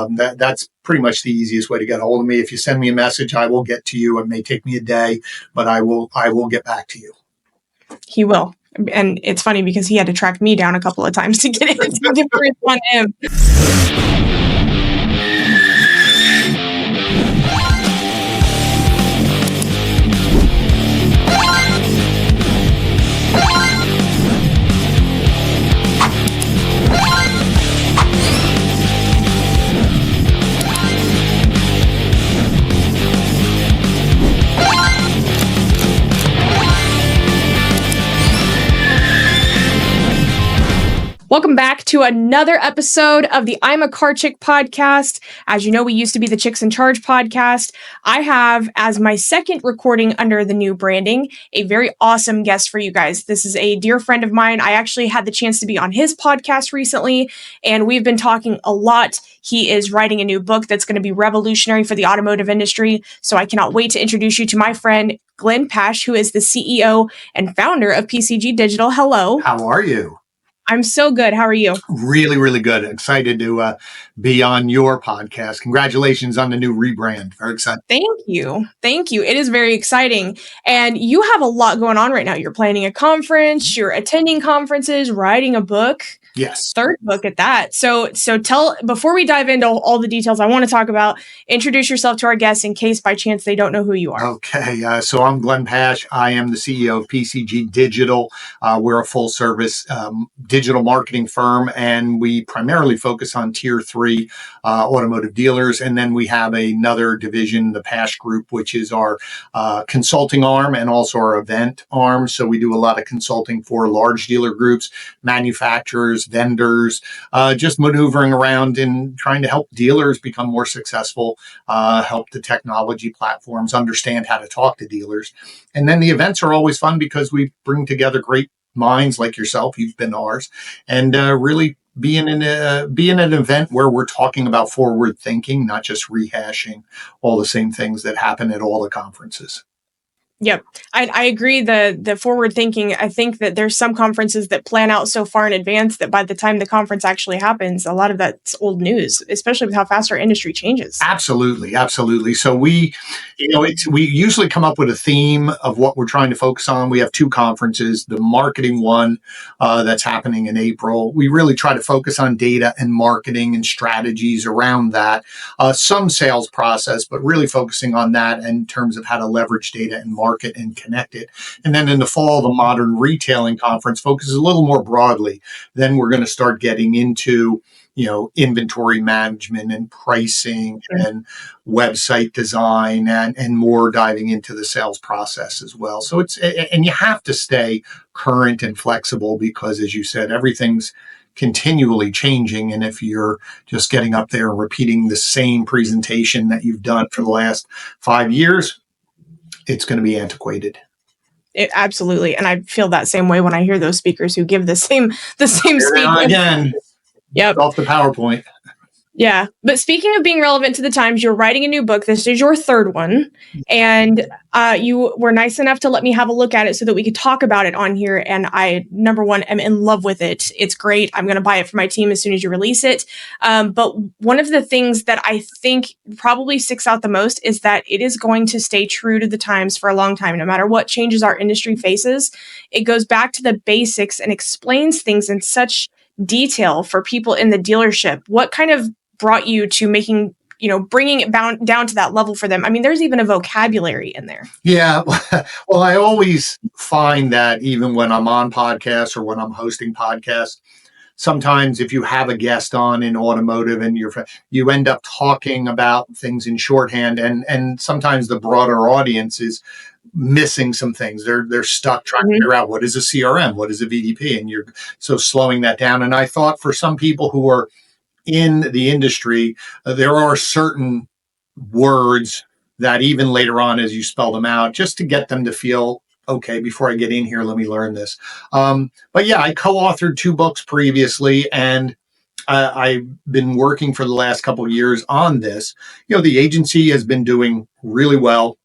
That's pretty much the easiest way to get a hold of me. If you send me a message, I will get to you. It may take me a day, but I will get back to you. He will. And it's funny because he had to track me down a couple of times to get it to respond to him. Welcome back to another episode of the I'm a Car Chick podcast. As you know, we used to be the Chicks in Charge podcast. I have, as my second recording under the new branding, a very awesome guest for you guys. This is a dear friend of mine. I actually had the chance to be on his podcast recently, and we've been talking a lot. He is writing a new book that's going to be revolutionary for the automotive industry. So I cannot wait to introduce you to my friend, Glenn Pasch, who is the CEO and founder of PCG Digital. Hello. How are you? I'm so good. How are you? Really, really good. Excited to be on your podcast. Congratulations on the new rebrand. Very excited. Thank you. Thank you. It is very exciting. And you have a lot going on right now. You're planning a conference, you're attending conferences, writing a book. Yes. Third book at that. So before we dive into all the details I want to talk about, introduce yourself to our guests in case by chance they don't know who you are. Okay. So I'm Glenn Pasch. I am the CEO of PCG Digital. We're a full service digital marketing firm, and we primarily focus on tier 3 automotive dealers. And then we have another division, the Pasch Group, which is our consulting arm and also our event arm. So we do a lot of consulting for large dealer groups, manufacturers, vendors, just maneuvering around and trying to help dealers become more successful, help the technology platforms understand how to talk to dealers. And then the events are always fun because we bring together great minds like yourself. You've been to ours, and really be in an event where we're talking about forward thinking, not just rehashing all the same things that happen at all the conferences. Yep. I agree. The forward thinking, I think that there's some conferences that plan out so far in advance that by the time the conference actually happens, a lot of that's old news, especially with how fast our industry changes. Absolutely. Absolutely. So we usually come up with a theme of what we're trying to focus on. We have 2 conferences, the marketing one that's happening in April. We really try to focus on data and marketing and strategies around that, some sales process, but really focusing on that in terms of how to leverage data and market and connect it. And then in the fall, the Modern Retailing Conference focuses a little more broadly. Then we're going to start getting into, inventory management and pricing and website design and more diving into the sales process as well. So and you have to stay current and flexible because, as you said, everything's continually changing. And if you're just getting up there and repeating the same presentation that you've done for the last 5 years, it's going to be antiquated. Absolutely. And I feel that same way when I hear those speakers who give the same speech. Again. Yep. Off the PowerPoint. Yeah. But speaking of being relevant to the times, you're writing a new book. This is your 3rd one. And you were nice enough to let me have a look at it so that we could talk about it on here. And I, number one, am in love with it. It's great. I'm going to buy it for my team as soon as you release it. But one of the things that I think probably sticks out the most is that it is going to stay true to the times for a long time. No matter what changes our industry faces, it goes back to the basics and explains things in such detail for people in the dealership. What kind of brought you to bringing it down to that level for them? I mean, there's even a vocabulary in there. Yeah. Well, I always find that even when I'm on podcasts or when I'm hosting podcasts, sometimes if you have a guest on in automotive and you end up talking about things in shorthand, and sometimes the broader audience is missing some things. They're stuck trying to figure out what is a CRM, what is a VDP, and you're so slowing that down. And I thought for some people who are in the industry, there are certain words that even later on, as you spell them out, just to get them to feel, okay, before I get in here, let me learn this. But yeah, I co-authored 2 books previously, and I've been working for the last couple of years on this. The agency has been doing really well.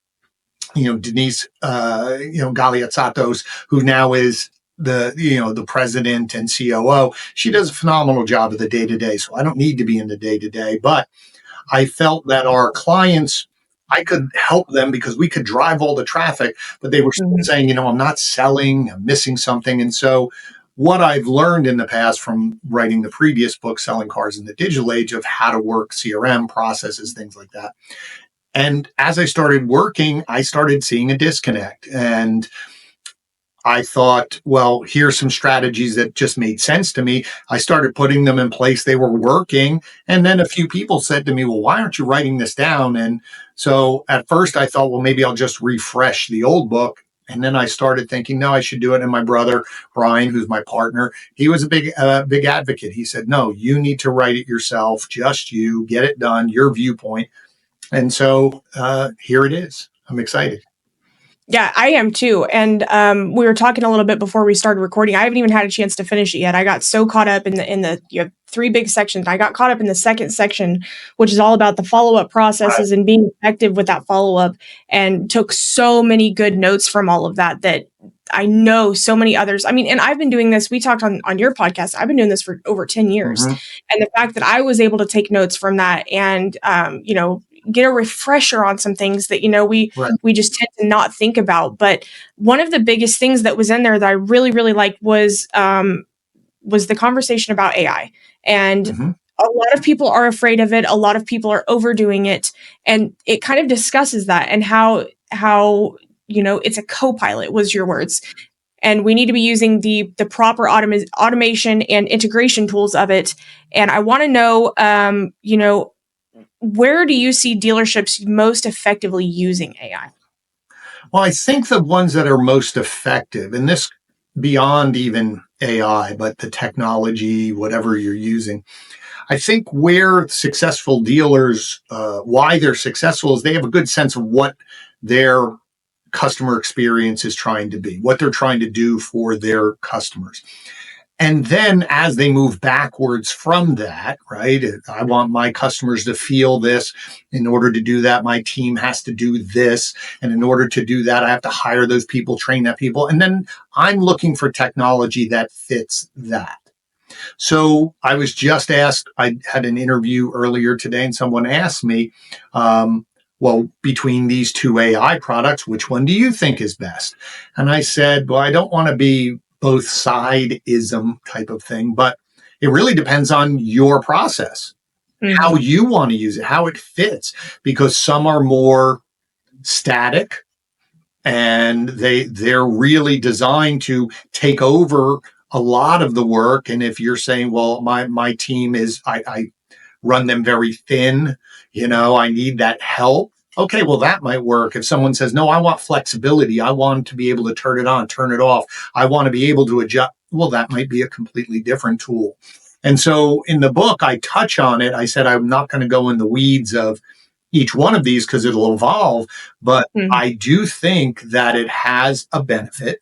Denise, Galiatsatos, who now is the president and COO. She does a phenomenal job of the day to day. So I don't need to be in the day to day, but I felt that our clients, I could help them because we could drive all the traffic, but they were still saying, I'm not selling, I'm missing something. And so what I've learned in the past from writing the previous book, Selling Cars in the Digital Age, of how to work CRM processes, things like that. And as I started working, I started seeing a disconnect. And I thought, well, here's some strategies that just made sense to me. I started putting them in place. They were working. And then a few people said to me, well, why aren't you writing this down? And so at first I thought, well, maybe I'll just refresh the old book. And then I started thinking, no, I should do it. And my brother, Brian, who's my partner, he was a big advocate. He said, no, you need to write it yourself, just you, get it done, your viewpoint. And so here it is. I'm excited. Yeah, I am too. And we were talking a little bit before we started recording. I haven't even had a chance to finish it yet. I got so caught up in the you have 3 big sections. I got caught up in the second section, which is all about the follow-up processes and being effective with that follow-up, and took so many good notes from all of that I know so many others. I mean, and I've been doing this. We talked on your podcast. I've been doing this for over 10 years. And the fact that I was able to take notes from that and, get a refresher on some things that, we just tend to not think about. But one of the biggest things that was in there that I really, really liked was the conversation about AI. And a lot of people are afraid of it. A lot of people are overdoing it. And it kind of discusses that and how it's a co-pilot, was your words. And we need to be using the proper automation and integration tools of it. And I want to know, where do you see dealerships most effectively using AI? Well, I think the ones that are most effective, and this beyond even AI, but the technology, whatever you're using, I think where successful dealers, why they're successful, is they have a good sense of what their customer experience is trying to be, what they're trying to do for their customers. And then as they move backwards from that, right, I want my customers to feel this. In order to do that, my team has to do this. And in order to do that, I have to hire those people, train that people. And then I'm looking for technology that fits that. So I was just asked, I had an interview earlier today, and someone asked me, well, between these 2 AI products, which one do you think is best? And I said, well, I don't want to be both side-ism type of thing, but it really depends on your process, how you want to use it, how it fits, because some are more static and they're really designed to take over a lot of the work. And if you're saying, well, my team is, I run them very thin, I need that help. Okay, well, that might work. If someone says, no, I want flexibility, I want to be able to turn it on, turn it off, I want to be able to adjust, well, that might be a completely different tool. And so in the book, I touch on it. I said, I'm not going to go in the weeds of each one of these because it'll evolve, but I do think that it has a benefit.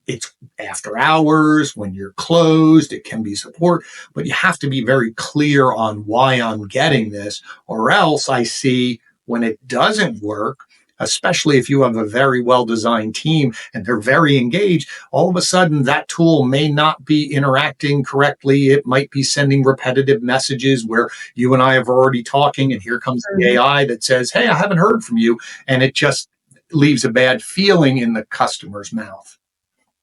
It's after hours, when you're closed, it can be support, but you have to be very clear on why I'm getting this, or else I see when it doesn't work, especially if you have a very well-designed team and they're very engaged, all of a sudden that tool may not be interacting correctly. It might be sending repetitive messages where you and I have already talking, and here comes the AI that says, hey, I haven't heard from you. And it just leaves a bad feeling in the customer's mouth.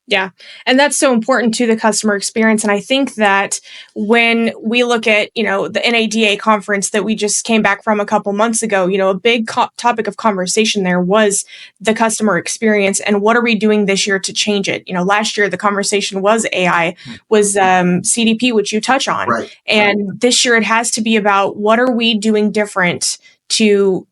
Yeah. And that's so important to the customer experience. And I think that when we look at, the NADA conference that we just came back from a couple months ago, a big topic of conversation there was the customer experience and what are we doing this year to change it? Last year, the conversation was AI, was CDP, which you touch on. Right. And this year it has to be about what are we doing different to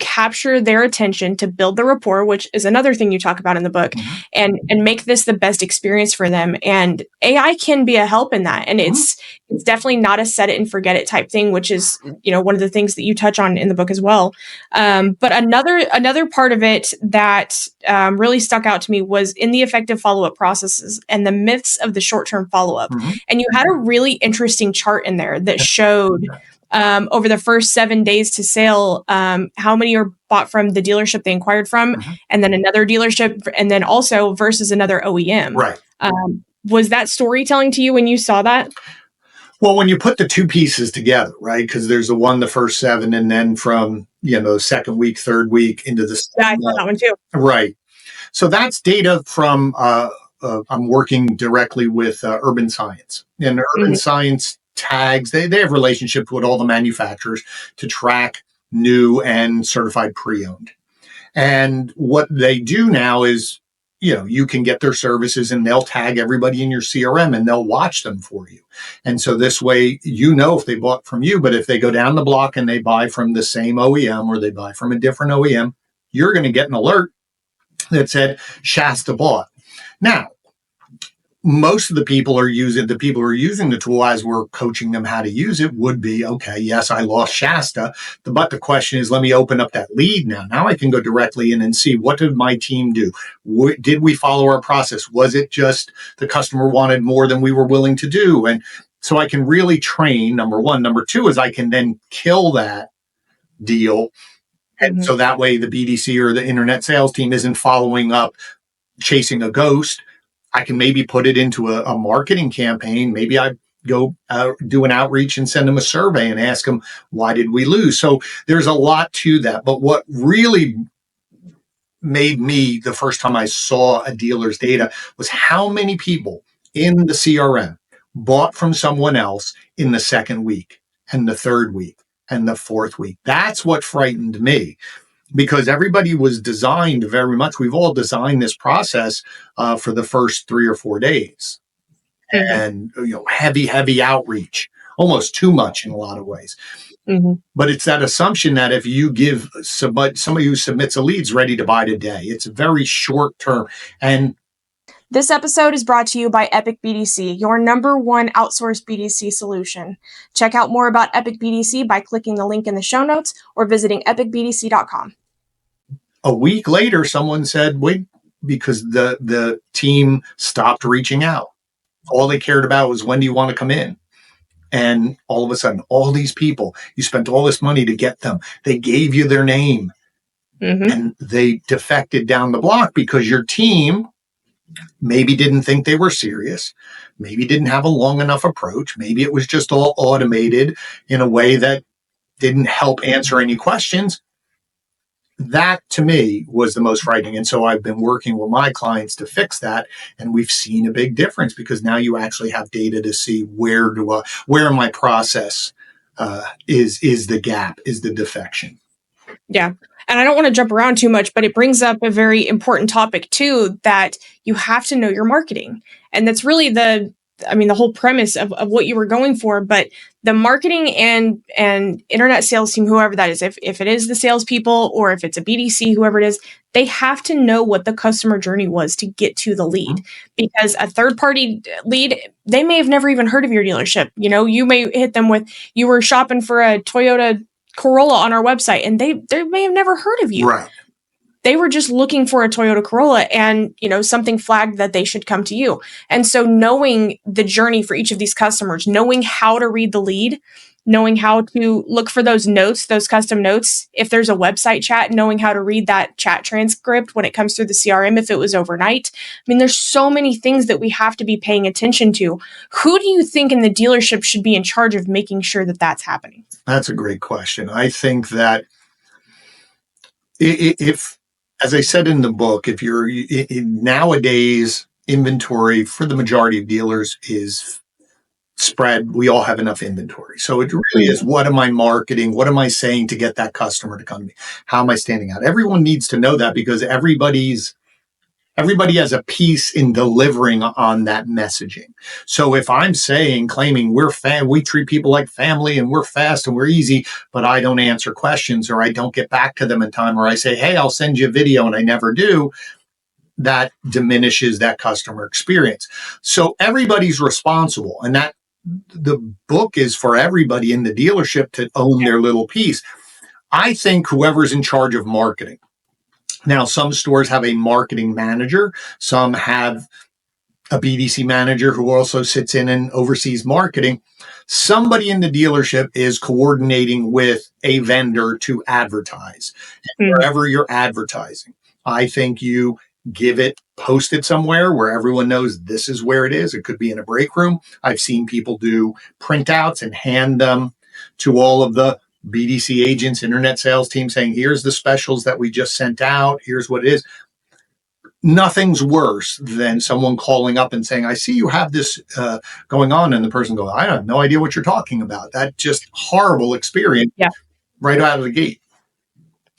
capture their attention, to build the rapport, which is another thing you talk about in the book, and make this the best experience for them. And AI can be a help in that. And it's definitely not a set it and forget it type thing, which is, one of the things that you touch on in the book as well. But another part of it that really stuck out to me was in the effective follow-up processes and the myths of the short-term follow-up. And you had a really interesting chart in there that showed over the first 7 days to sale, how many are bought from the dealership they inquired from, and then another dealership, and then also versus another OEM. Right. Was that storytelling to you when you saw that? Well, when you put the two pieces together, right? Because there's the first 7, and then from, second week, third week into the Yeah, I second saw that one too. right. So that's data from, I'm working directly with Urban Science. And Urban Science tags, they have relationships with all the manufacturers to track new and certified pre-owned. And what they do now is, you can get their services and they'll tag everybody in your CRM and they'll watch them for you. And so this way, if they bought from you, but if they go down the block and they buy from the same OEM or they buy from a different OEM, you're going to get an alert that said Shasta bought. Now, most of the people who are using the tool as we're coaching them how to use it would be, okay, yes, I lost Shasta. But the question is, let me open up that lead now. Now I can go directly in and see, what did my team do? Did we follow our process? Was it just the customer wanted more than we were willing to do? And so I can really train, number one. Number two is I can then kill that deal. And so that way the BDC or the internet sales team isn't following up, chasing a ghost. I can maybe put it into a marketing campaign. Maybe I go do an outreach and send them a survey and ask them, why did we lose? So there's a lot to that. But what really made me, the first time I saw a dealer's data, was how many people in the CRM bought from someone else in the second week and the third week and the fourth week. That's what frightened me, because everybody was designed very much. We've all designed this process for the first 3 or 4 days, and heavy outreach, almost too much in a lot of ways. But it's that assumption that if you give somebody who submits a lead's ready to buy today, it's very short term. And this episode is brought to you by Epic BDC, your #1 outsourced BDC solution. Check out more about Epic BDC by clicking the link in the show notes or visiting epicbdc.com. A week later, someone said, wait, because the team stopped reaching out. All they cared about was, when do you want to come in? And all of a sudden, all these people, you spent all this money to get them. They gave you their name and they defected down the block because your team maybe didn't think they were serious, maybe didn't have a long enough approach, maybe it was just all automated in a way that didn't help answer any questions. That to me was the most frightening. And so I've been working with my clients to fix that. And we've seen a big difference, because now you actually have data to see where in my process is the gap, is the defection. Yeah. And I don't want to jump around too much, but it brings up a very important topic too, that you have to know your marketing. And that's really the whole premise of what you were going for. But the marketing and internet sales team, whoever that is, if it is the salespeople or if it's a BDC, whoever it is, they have to know what the customer journey was to get to the lead. Because a third party lead, they may have never even heard of your dealership. You may hit them with, you were shopping for a Toyota Corolla on our website, and they may have never heard of you. Right. They were just looking for a Toyota Corolla, and something flagged that they should come to you. And so knowing the journey for each of these customers, knowing how to read the lead, knowing how to look for those notes, those custom notes. If there's a website chat, knowing how to read that chat transcript when it comes through the CRM, if it was overnight. There's so many things that we have to be paying attention to. Who do you think in the dealership should be in charge of making sure that that's happening? That's a great question. I think that if, as I said in the book, if you're nowadays, inventory for the majority of dealers is spread. We all have enough inventory. So it really is, what am I marketing? What am I saying to get that customer to come to me? How am I standing out? Everyone needs to know that, because everybody has a piece in delivering on that messaging. So if I'm claiming we treat people like family and we're fast and we're easy, but I don't answer questions, or I don't get back to them in time, or I say, hey, I'll send you a video, and I never do, that diminishes that customer experience. So everybody's responsible, and that the book is for everybody in the dealership to own their little piece. I think whoever's in charge of marketing. Now, some stores have a marketing manager. Some have a BDC manager who also sits in and oversees marketing. Somebody in the dealership is coordinating with a vendor to advertise. And wherever you're advertising, I think you give it posted somewhere where everyone knows this is where it is. It could be in a break room. I've seen people do printouts and hand them to all of the BDC agents, internet sales team, saying, here's the specials that we just sent out. Here's what it is. Nothing's worse than someone calling up and saying, I see you have this going on. And the person goes, I have no idea what you're talking about. That just horrible experience right out of the gate.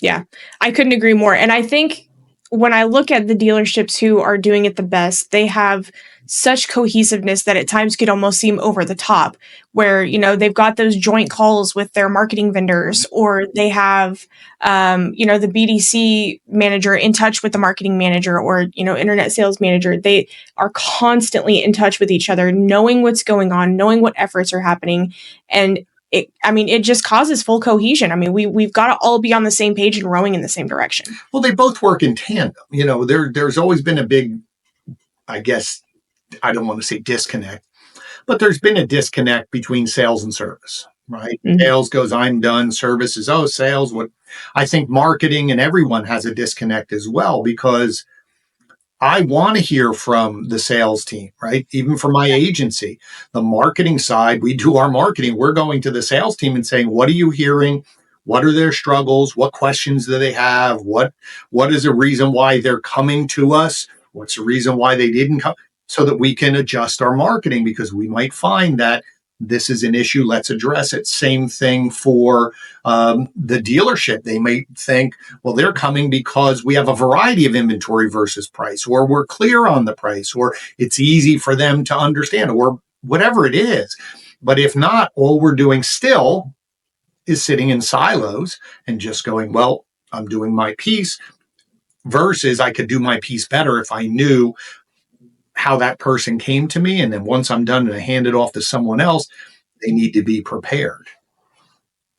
Yeah, I couldn't agree more. And I think when I look at the dealerships who are doing it the best, they have such cohesiveness that at times could almost seem over the top, where, you know, they've got those joint calls with their marketing vendors, or they have, you know, the BDC manager in touch with the marketing manager, or, you know, internet sales manager. They are constantly in touch with each other, knowing what's going on, knowing what efforts are happening. And it just causes full cohesion. I mean, we've got to all be on the same page and rowing in the same direction. Well, they both work in tandem. You know, there's always been a big, I guess, I don't want to say disconnect, but there's been a disconnect between sales and service, right? Mm-hmm. Sales goes, I'm done. Service is, sales. What I think marketing and everyone has a disconnect as well, because I want to hear from the sales team, right? Even for my agency, the marketing side, we do our marketing. We're going to the sales team and saying, what are you hearing? What are their struggles? What questions do they have? What is the reason why they're coming to us? What's the reason why they didn't come? So that we can adjust our marketing, because we might find that this is an issue. Let's address it. Same thing for the dealership. They may think, well, they're coming because we have a variety of inventory versus price, or we're clear on the price, or it's easy for them to understand, or whatever it is. But if not, all we're doing still is sitting in silos and just going, well, I'm doing my piece, versus I could do my piece better if I knew how that person came to me. And then once I'm done and I hand it off to someone else, they need to be prepared.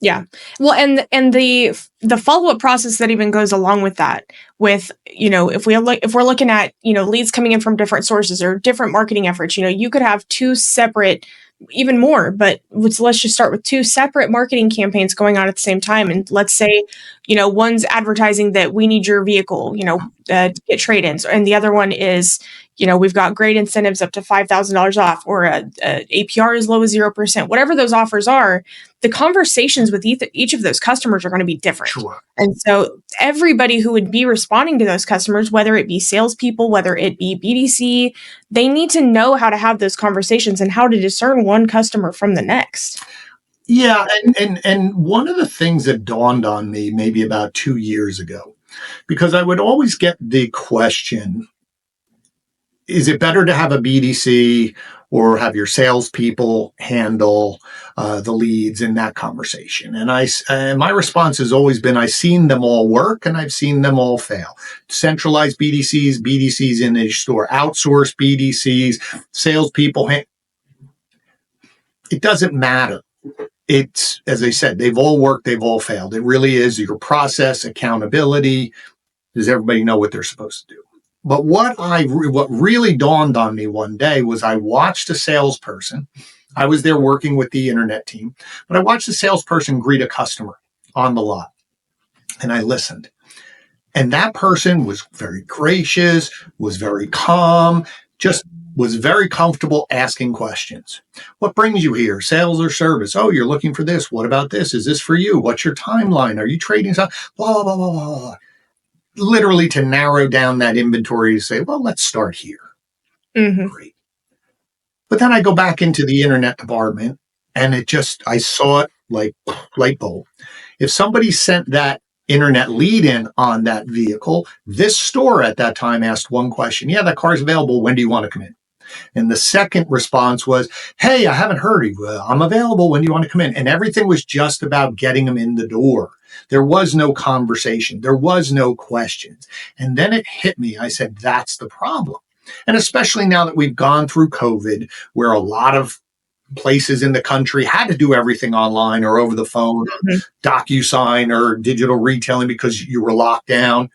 Yeah. Well, and the follow-up process that even goes along with that, with, you know, if we're looking at, you know, leads coming in from different sources or different marketing efforts, you know, you could have two separate, even more, but let's just start with two separate marketing campaigns going on at the same time. And let's say, you know, one's advertising that we need your vehicle, you know, to get trade-ins, and the other one is, you know, we've got great incentives up to $5,000 off, or a APR as low as 0%, whatever those offers are. The conversations with each of those customers are going to be different. Sure. And so everybody who would be responding to those customers, whether it be salespeople, whether it be BDC, they need to know how to have those conversations and how to discern one customer from the next. Yeah. And one of the things that dawned on me maybe about 2 years ago, because I would always get the question, is it better to have a BDC or have your salespeople handle the leads in that conversation? And my response has always been, I've seen them all work and I've seen them all fail. Centralized BDCs in a store, outsource BDCs, salespeople. It doesn't matter. It's, as I said, they've all worked, they've all failed. It really is your process, accountability. Does everybody know what they're supposed to do? But what really dawned on me one day was I watched a salesperson. I was there working with the internet team, but I watched a salesperson greet a customer on the lot, and I listened. And that person was very gracious, was very calm, just was very comfortable asking questions. What brings you here? Sales or service? Oh, you're looking for this. What about this? Is this for you? What's your timeline? Are you trading something? Blah, blah, blah, blah, blah. Literally to narrow down that inventory to say, well, let's start here. Mm-hmm. Great. But then I go back into the internet department and I saw it like light bulb. If somebody sent that internet lead in on that vehicle, this store at that time asked one question. Yeah, that car's available. When do you want to come in? And the second response was, hey, I haven't heard of you. I'm available. When do you want to come in? And everything was just about getting them in the door. There was no conversation. There was no questions. And then it hit me. I said, that's the problem. And especially now that we've gone through COVID, where a lot of places in the country had to do everything online or over the phone, mm-hmm. DocuSign or digital retailing because you were locked down.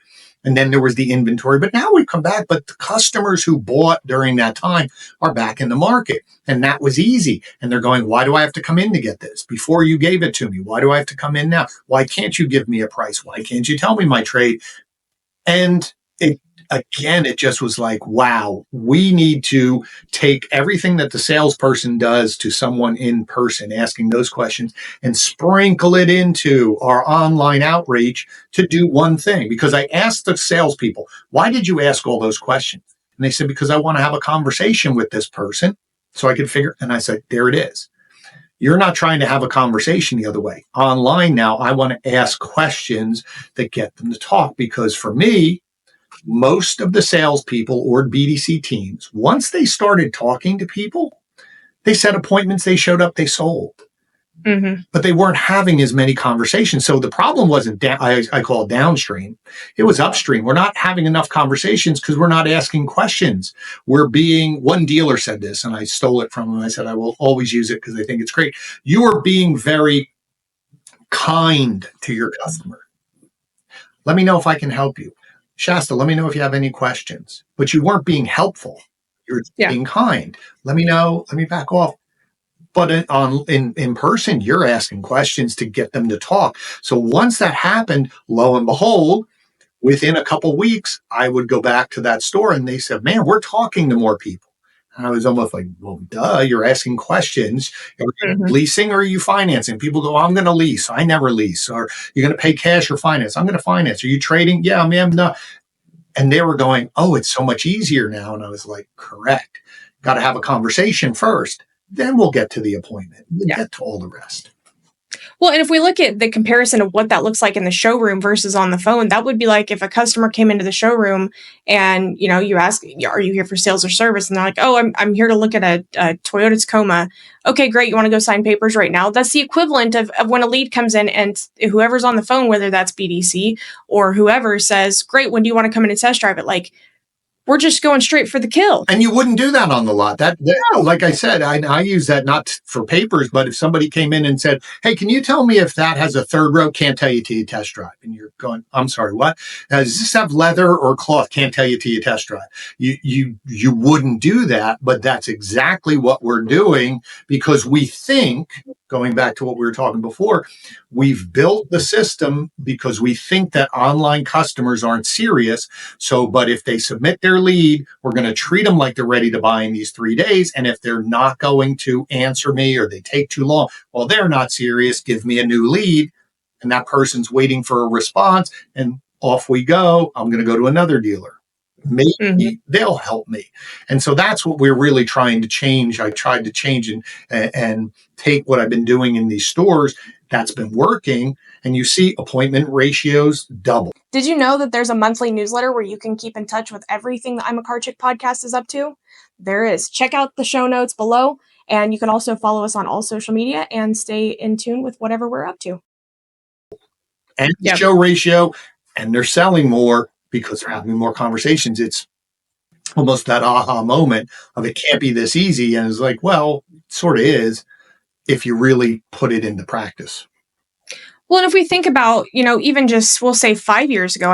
And then there was the inventory. But now we come back. But the customers who bought during that time are back in the market. And that was easy. And they're going, why do I have to come in to get this? Before you gave it to me, why do I have to come in now? Why can't you give me a price? Why can't you tell me my trade? And again, it just was like, wow, we need to take everything that the salesperson does to someone in person, asking those questions, and sprinkle it into our online outreach to do one thing. Because I asked the salespeople, why did you ask all those questions? And they said, because I want to have a conversation with this person so I could figure. And I said, there it is. You're not trying to have a conversation the other way. Online now, I want to ask questions that get them to talk, because for me, most of the salespeople or BDC teams, once they started talking to people, they set appointments, they showed up, they sold. But they weren't having as many conversations. So the problem wasn't I call it downstream. It was upstream. We're not having enough conversations because we're not asking questions. One dealer said this, and I stole it from him. I said, I will always use it because I think it's great. You are being very kind to your customer. Let me know if I can help you. Shasta, let me know if you have any questions. But you weren't being helpful. You're being kind. Let me know. Let me back off. But in person, you're asking questions to get them to talk. So once that happened, lo and behold, within a couple of weeks, I would go back to that store and they said, man, we're talking to more people. And I was almost like, well, duh, you're asking questions. Are you leasing or are you financing? People go, I'm going to lease. I never lease. Or you're going to pay cash or finance? I'm going to finance. Are you trading? Yeah, ma'am, no. And they were going, oh, it's so much easier now. And I was like, correct. Got to have a conversation first. Then we'll get to the appointment. We'll get to all the rest. Well, and if we look at the comparison of what that looks like in the showroom versus on the phone, that would be like if a customer came into the showroom and, you ask, are you here for sales or service? And they're like, oh, I'm here to look at a Toyota Tacoma. Okay, great. You want to go sign papers right now? That's the equivalent of when a lead comes in and whoever's on the phone, whether that's BDC or whoever, says, great, when do you want to come in and test drive it? Like, we're just going straight for the kill. And you wouldn't do that on the lot. Like I said, I use that not for papers, but if somebody came in and said, hey, can you tell me if that has a third row? Can't tell you till you test drive. And you're going, I'm sorry, what? Does this have leather or cloth? Can't tell you till you test drive. You wouldn't do that, but that's exactly what we're doing, because we think, going back to what we were talking before, we've built the system because we think that online customers aren't serious. But if they submit their lead, we're going to treat them like they're ready to buy in these 3 days. And if they're not going to answer me or they take too long, well, they're not serious. Give me a new lead. And that person's waiting for a response. And off we go. I'm going to go to another dealer. Maybe they'll help me. And so that's what we're really trying to change. I tried to change and take what I've been doing in these stores. That's been working. And you see appointment ratios double. Did you know that there's a monthly newsletter where you can keep in touch with everything that I'm a Car Chick podcast is up to? There is. Check out the show notes below. And you can also follow us on all social media and stay in tune with whatever we're up to. And the show ratio, and they're selling more because they're having more conversations. It's almost that aha moment of it can't be this easy. And it's like, well, it sort of is if you really put it into practice. Well, and if we think about, even just, we'll say 5 years ago,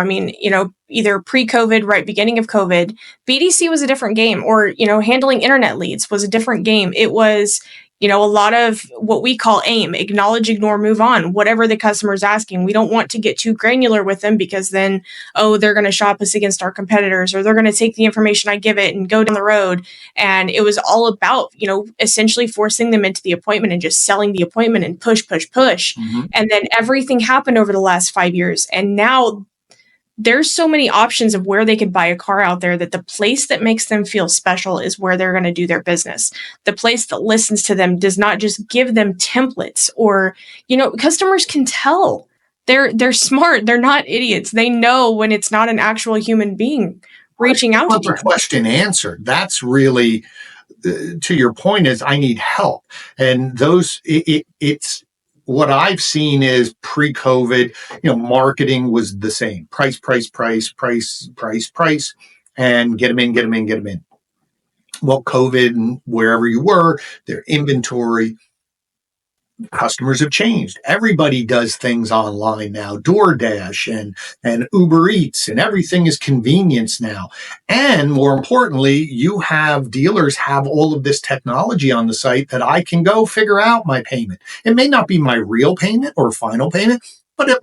either pre-COVID, right, beginning of COVID, BDC was a different game, or, handling internet leads was a different game. It was, a lot of what we call AIM, acknowledge, ignore, move on, whatever the customer's asking. We don't want to get too granular with them because then, they're going to shop us against our competitors, or they're going to take the information I give it and go down the road. And it was all about, essentially forcing them into the appointment and just selling the appointment and push. And then everything happened over the last 5 years. And now there's so many options of where they could buy a car out there that the place that makes them feel special is where they're going to do their business. The place that listens to them does not just give them templates, or, customers can tell. They're smart. They're not idiots. They know when it's not an actual human being reaching out to them. The question answered. That's really, to your point, is I need help. And it's what I've seen is pre-COVID, marketing was the same. Price, and get them in. Well, COVID and wherever you were, their inventory, customers have changed. Everybody does things online now, DoorDash and Uber Eats, and everything is convenience now. And more importantly, dealers have all of this technology on the site that I can go figure out my payment. It may not be my real payment or final payment, but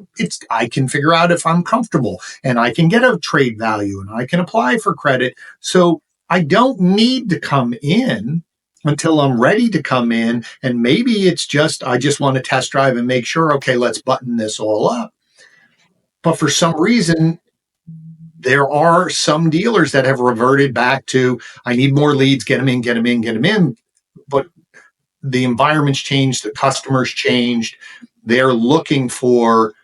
I can figure out if I'm comfortable and I can get a trade value and I can apply for credit. So I don't need to come in until I'm ready to come in. And maybe it's just, I just want to test drive and make sure, okay, let's button this all up. But for some reason, there are some dealers that have reverted back to, I need more leads, get them in, get them in, get them in. But the environment's changed, the customers changed. They're looking for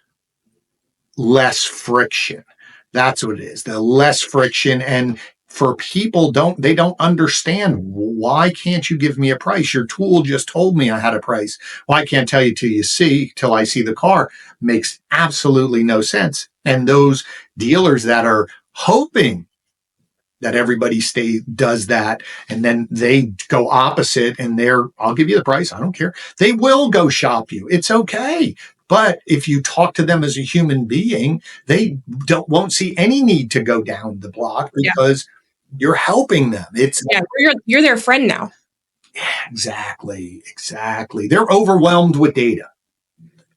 less friction. That's what it is. The less friction. And for people, they don't understand, why can't you give me a price? Your tool just told me I had a price. Well, I can't tell you till I see the car. Makes absolutely no sense. And those dealers that are hoping that everybody does that, and then they go opposite and I'll give you the price, I don't care. They will go shop you. It's okay. But if you talk to them as a human being, they won't see any need to go down the block because you're helping them. You're their friend now. Exactly. They're overwhelmed with data.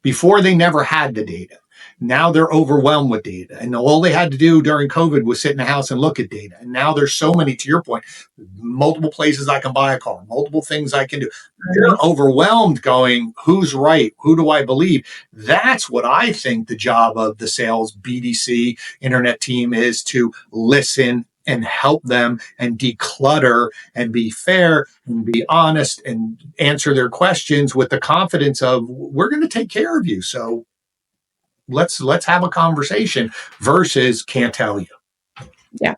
Before, they never had the data. Now they're overwhelmed with data. And all they had to do during COVID was sit in the house and look at data. And now there's so many, to your point, multiple places I can buy a car, multiple things I can do. They're overwhelmed going, who's right? Who do I believe? That's what I think the job of the sales BDC internet team is, to listen and help them and declutter and be fair and be honest and answer their questions with the confidence of, we're going to take care of you. So let's have a conversation versus can't tell you. Yeah.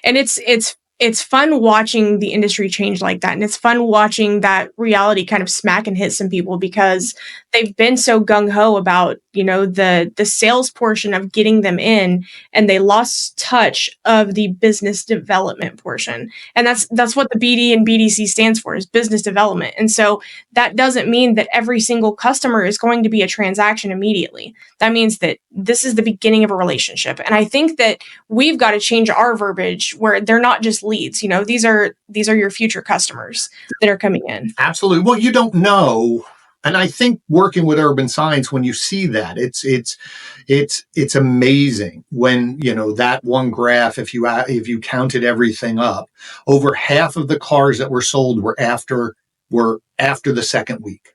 And it's fun watching the industry change like that. And it's fun watching that reality kind of smack and hit some people, because they've been so gung-ho about, the sales portion of getting them in, and they lost touch of the business development portion. And that's what the BD and BDC stands for, is business development. And so that doesn't mean that every single customer is going to be a transaction immediately. That means that this is the beginning of a relationship. And I think that we've got to change our verbiage where they're not just leads. These are your future customers that are coming in. Absolutely. Well, you don't know. And I think working with urban science, when you see that, it's amazing when, that one graph, if you counted everything up, over half of the cars that were sold were after the second week.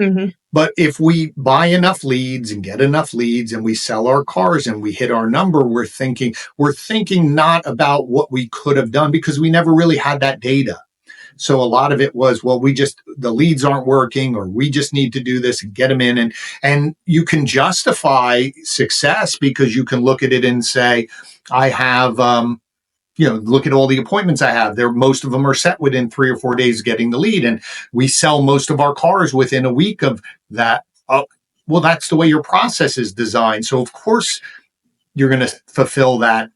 Mm-hmm. But if we buy enough leads and get enough leads and we sell our cars and we hit our number, we're thinking not about what we could have done, because we never really had that data. So a lot of it was, well, the leads aren't working, or we just need to do this and get them in. And you can justify success because you can look at it and say, I have, look at all the appointments I have. Most of them are set within 3 or 4 days getting the lead. And we sell most of our cars within a week of that. Well, that's the way your process is designed. So of course you're going to fulfill that,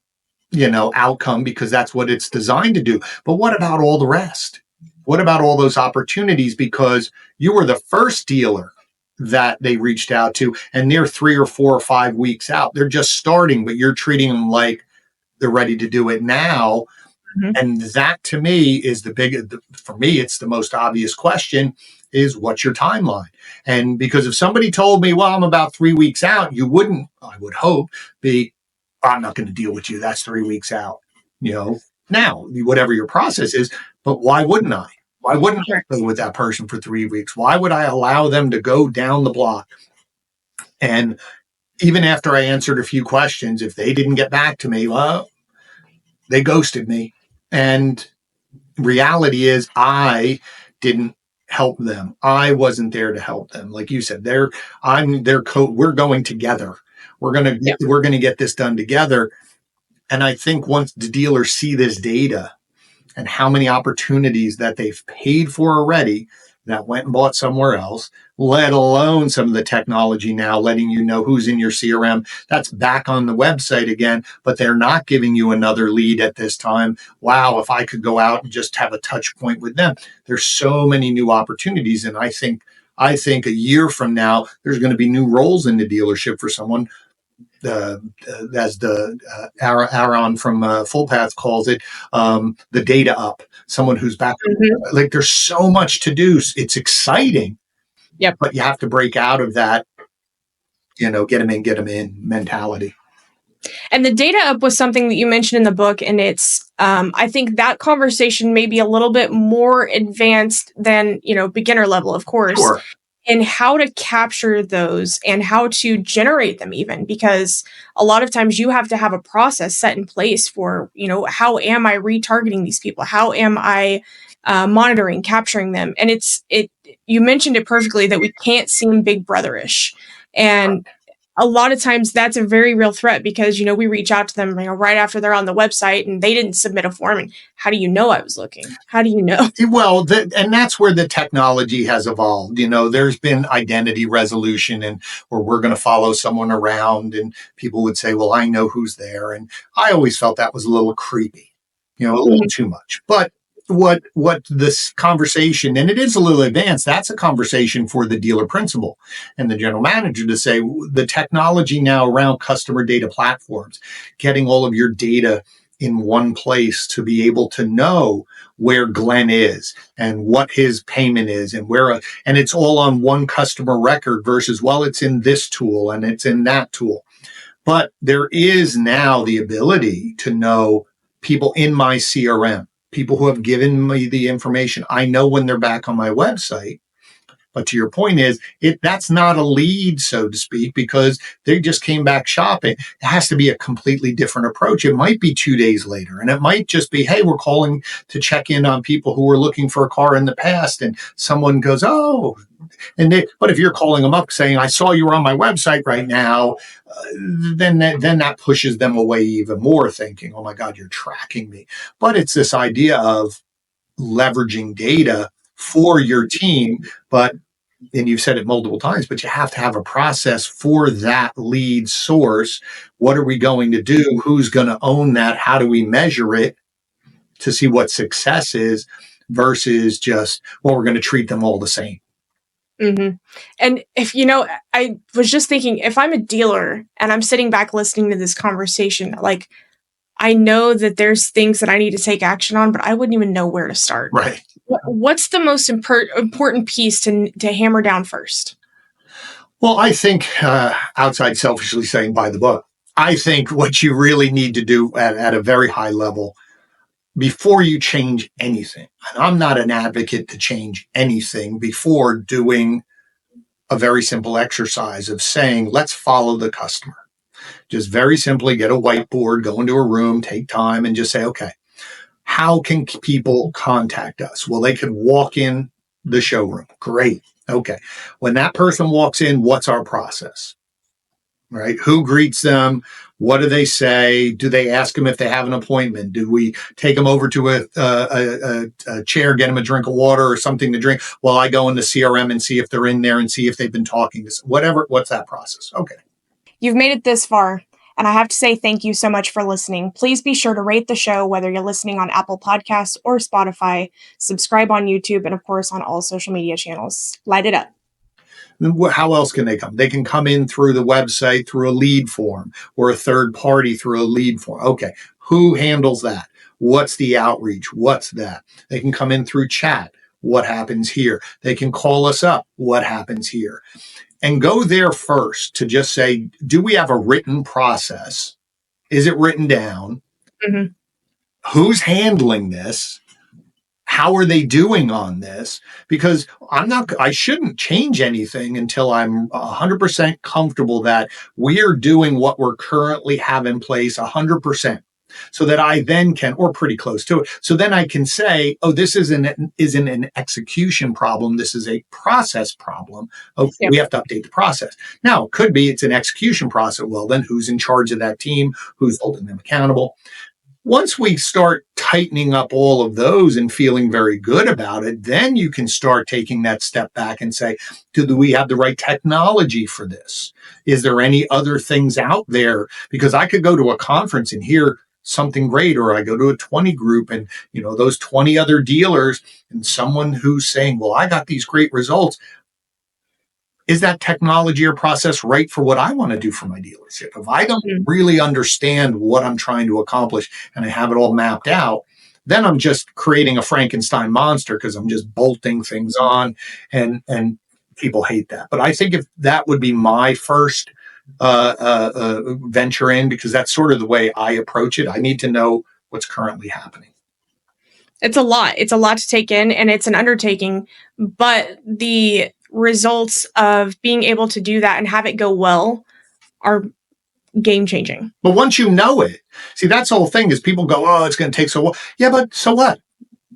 outcome, because that's what it's designed to do. But what about all the rest? What about all those opportunities? Because you were the first dealer that they reached out to, and they're 3 or 4 or 5 weeks out. They're just starting, but you're treating them like they're ready to do it now. Mm-hmm. And that, to me, is for me, it's the most obvious question, is what's your timeline? And because if somebody told me, well, I'm about 3 weeks out, I would hope, I'm not going to deal with you. That's 3 weeks out, now, whatever your process is. But why wouldn't I? Why wouldn't I go with that person for 3 weeks? Why would I allow them to go down the block? And even after I answered a few questions, if they didn't get back to me, well, they ghosted me. And reality is, I didn't help them. I wasn't there to help them. Like you said, I'm their coach. We're going together. We're going to get this done together. And I think once the dealers see this data and how many opportunities that they've paid for already that went and bought somewhere else, let alone some of the technology now letting you know who's in your CRM, that's back on the website again, but they're not giving you another lead at this time. Wow, if I could go out and just have a touch point with them. There's so many new opportunities. And I think a year from now, there's going to be new roles in the dealership for someone. As Aaron from Full Path calls it, the data up, someone who's back. Mm-hmm. Like, there's so much to do. It's exciting. Yep. But you have to break out of that get them in mentality. And the data up was something that you mentioned in the book, and it's I think that conversation may be a little bit more advanced than beginner level, of course, Sure. and how to capture those and how to generate them, even because a lot of times you have to have a process set in place for how am I retargeting these people, how am I monitoring, capturing them, and you mentioned it perfectly that we can't seem big brotherish, and a lot of times that's a very real threat because, we reach out to them, right after they're on the website and they didn't submit a form. And how do you know I was looking? How do you know? Well, and that's where the technology has evolved. There's been identity resolution or we're going to follow someone around and people would say, well, I know who's there. And I always felt that was a little creepy, a little too much. But what this conversation, and it is a little advanced, that's a conversation for the dealer principal and the general manager to say the technology now around customer data platforms, getting all of your data in one place to be able to know where Glenn is and what his payment is and and it's all on one customer record versus, well, it's in this tool and it's in that tool. But there is now the ability to know people in my CRM, people who have given me the information. I know when they're back on my website. But to your point is, that's not a lead, so to speak, because they just came back shopping. It has to be a completely different approach. It might be 2 days later, and it might just be, hey, we're calling to check in on people who were looking for a car in the past, and someone goes, oh. But if you're calling them up saying, I saw you were on my website right now, then that pushes them away even more, thinking, oh my God, you're tracking me. But it's this idea of leveraging data for your team, and you've said it multiple times, but you have to have a process for that lead source. What are we going to do? Who's going to own that? How do we measure it to see what success is versus just, well, we're going to treat them all the same. Mm-hmm. And if, I was just thinking, if I'm a dealer and I'm sitting back listening to this conversation, like, I know that there's things that I need to take action on, but I wouldn't even know where to start. Right. What's the most important piece to hammer down first? Well, I think outside selfishly saying buy the book, I think what you really need to do at a very high level before you change anything, and I'm not an advocate to change anything before doing a very simple exercise of saying, let's follow the customer. Just very simply get a whiteboard, go into a room, take time and just say, okay, how can people contact us? Well, they can walk in the showroom. Great. Okay. When that person walks in, what's our process? Right? Who greets them? What do they say? Do they ask them if they have an appointment? Do we take them over to a chair, get them a drink of water or something to drink? Well, I go into CRM and see if they're in there and see if they've been talking to whatever. What's that process? Okay. You've made it this far, and I have to say thank you so much for listening. Please be sure to rate the show, whether you're listening on Apple Podcasts or Spotify, subscribe on YouTube, and of course on all social media channels. Light it up. How else can they come? They can come in through the website, through a lead form, or a third party through a lead form. Okay. Who handles that? What's the outreach? What's that? They can come in through chat. What happens here? They can call us up. What happens here? And go there first to just say, do we have a written process? Is it written down? Mm-hmm. Who's handling this? How are they doing on this? Because I shouldn't change anything until I'm 100% comfortable that we are doing what we're currently have in place 100%. So that I then can, or pretty close to it, so then I can say, oh, this isn't an execution problem. This is a process problem. Oh, yeah. We have to update the process. Now, it could be it's an execution process. Well, then who's in charge of that team? Who's holding them accountable? Once we start tightening up all of those and feeling very good about it, then you can start taking that step back and say, do we have the right technology for this? Is there any other things out there? Because I could go to a conference and hear something great, or I go to a 20 group and, those 20 other dealers and someone who's saying, well, I got these great results. Is that technology or process right for what I want to do for my dealership? If I don't really understand what I'm trying to accomplish and I have it all mapped out, then I'm just creating a Frankenstein monster because I'm just bolting things on and people hate that. But I think if that would be my first venture in, because that's sort of the way I approach it. I need to know what's currently happening. It's a lot. It's a lot to take in, and it's an undertaking. But the results of being able to do that and have it go well are game changing. But once you know it, see, that's the whole thing is people go, oh, it's going to take so long. Yeah, but so what?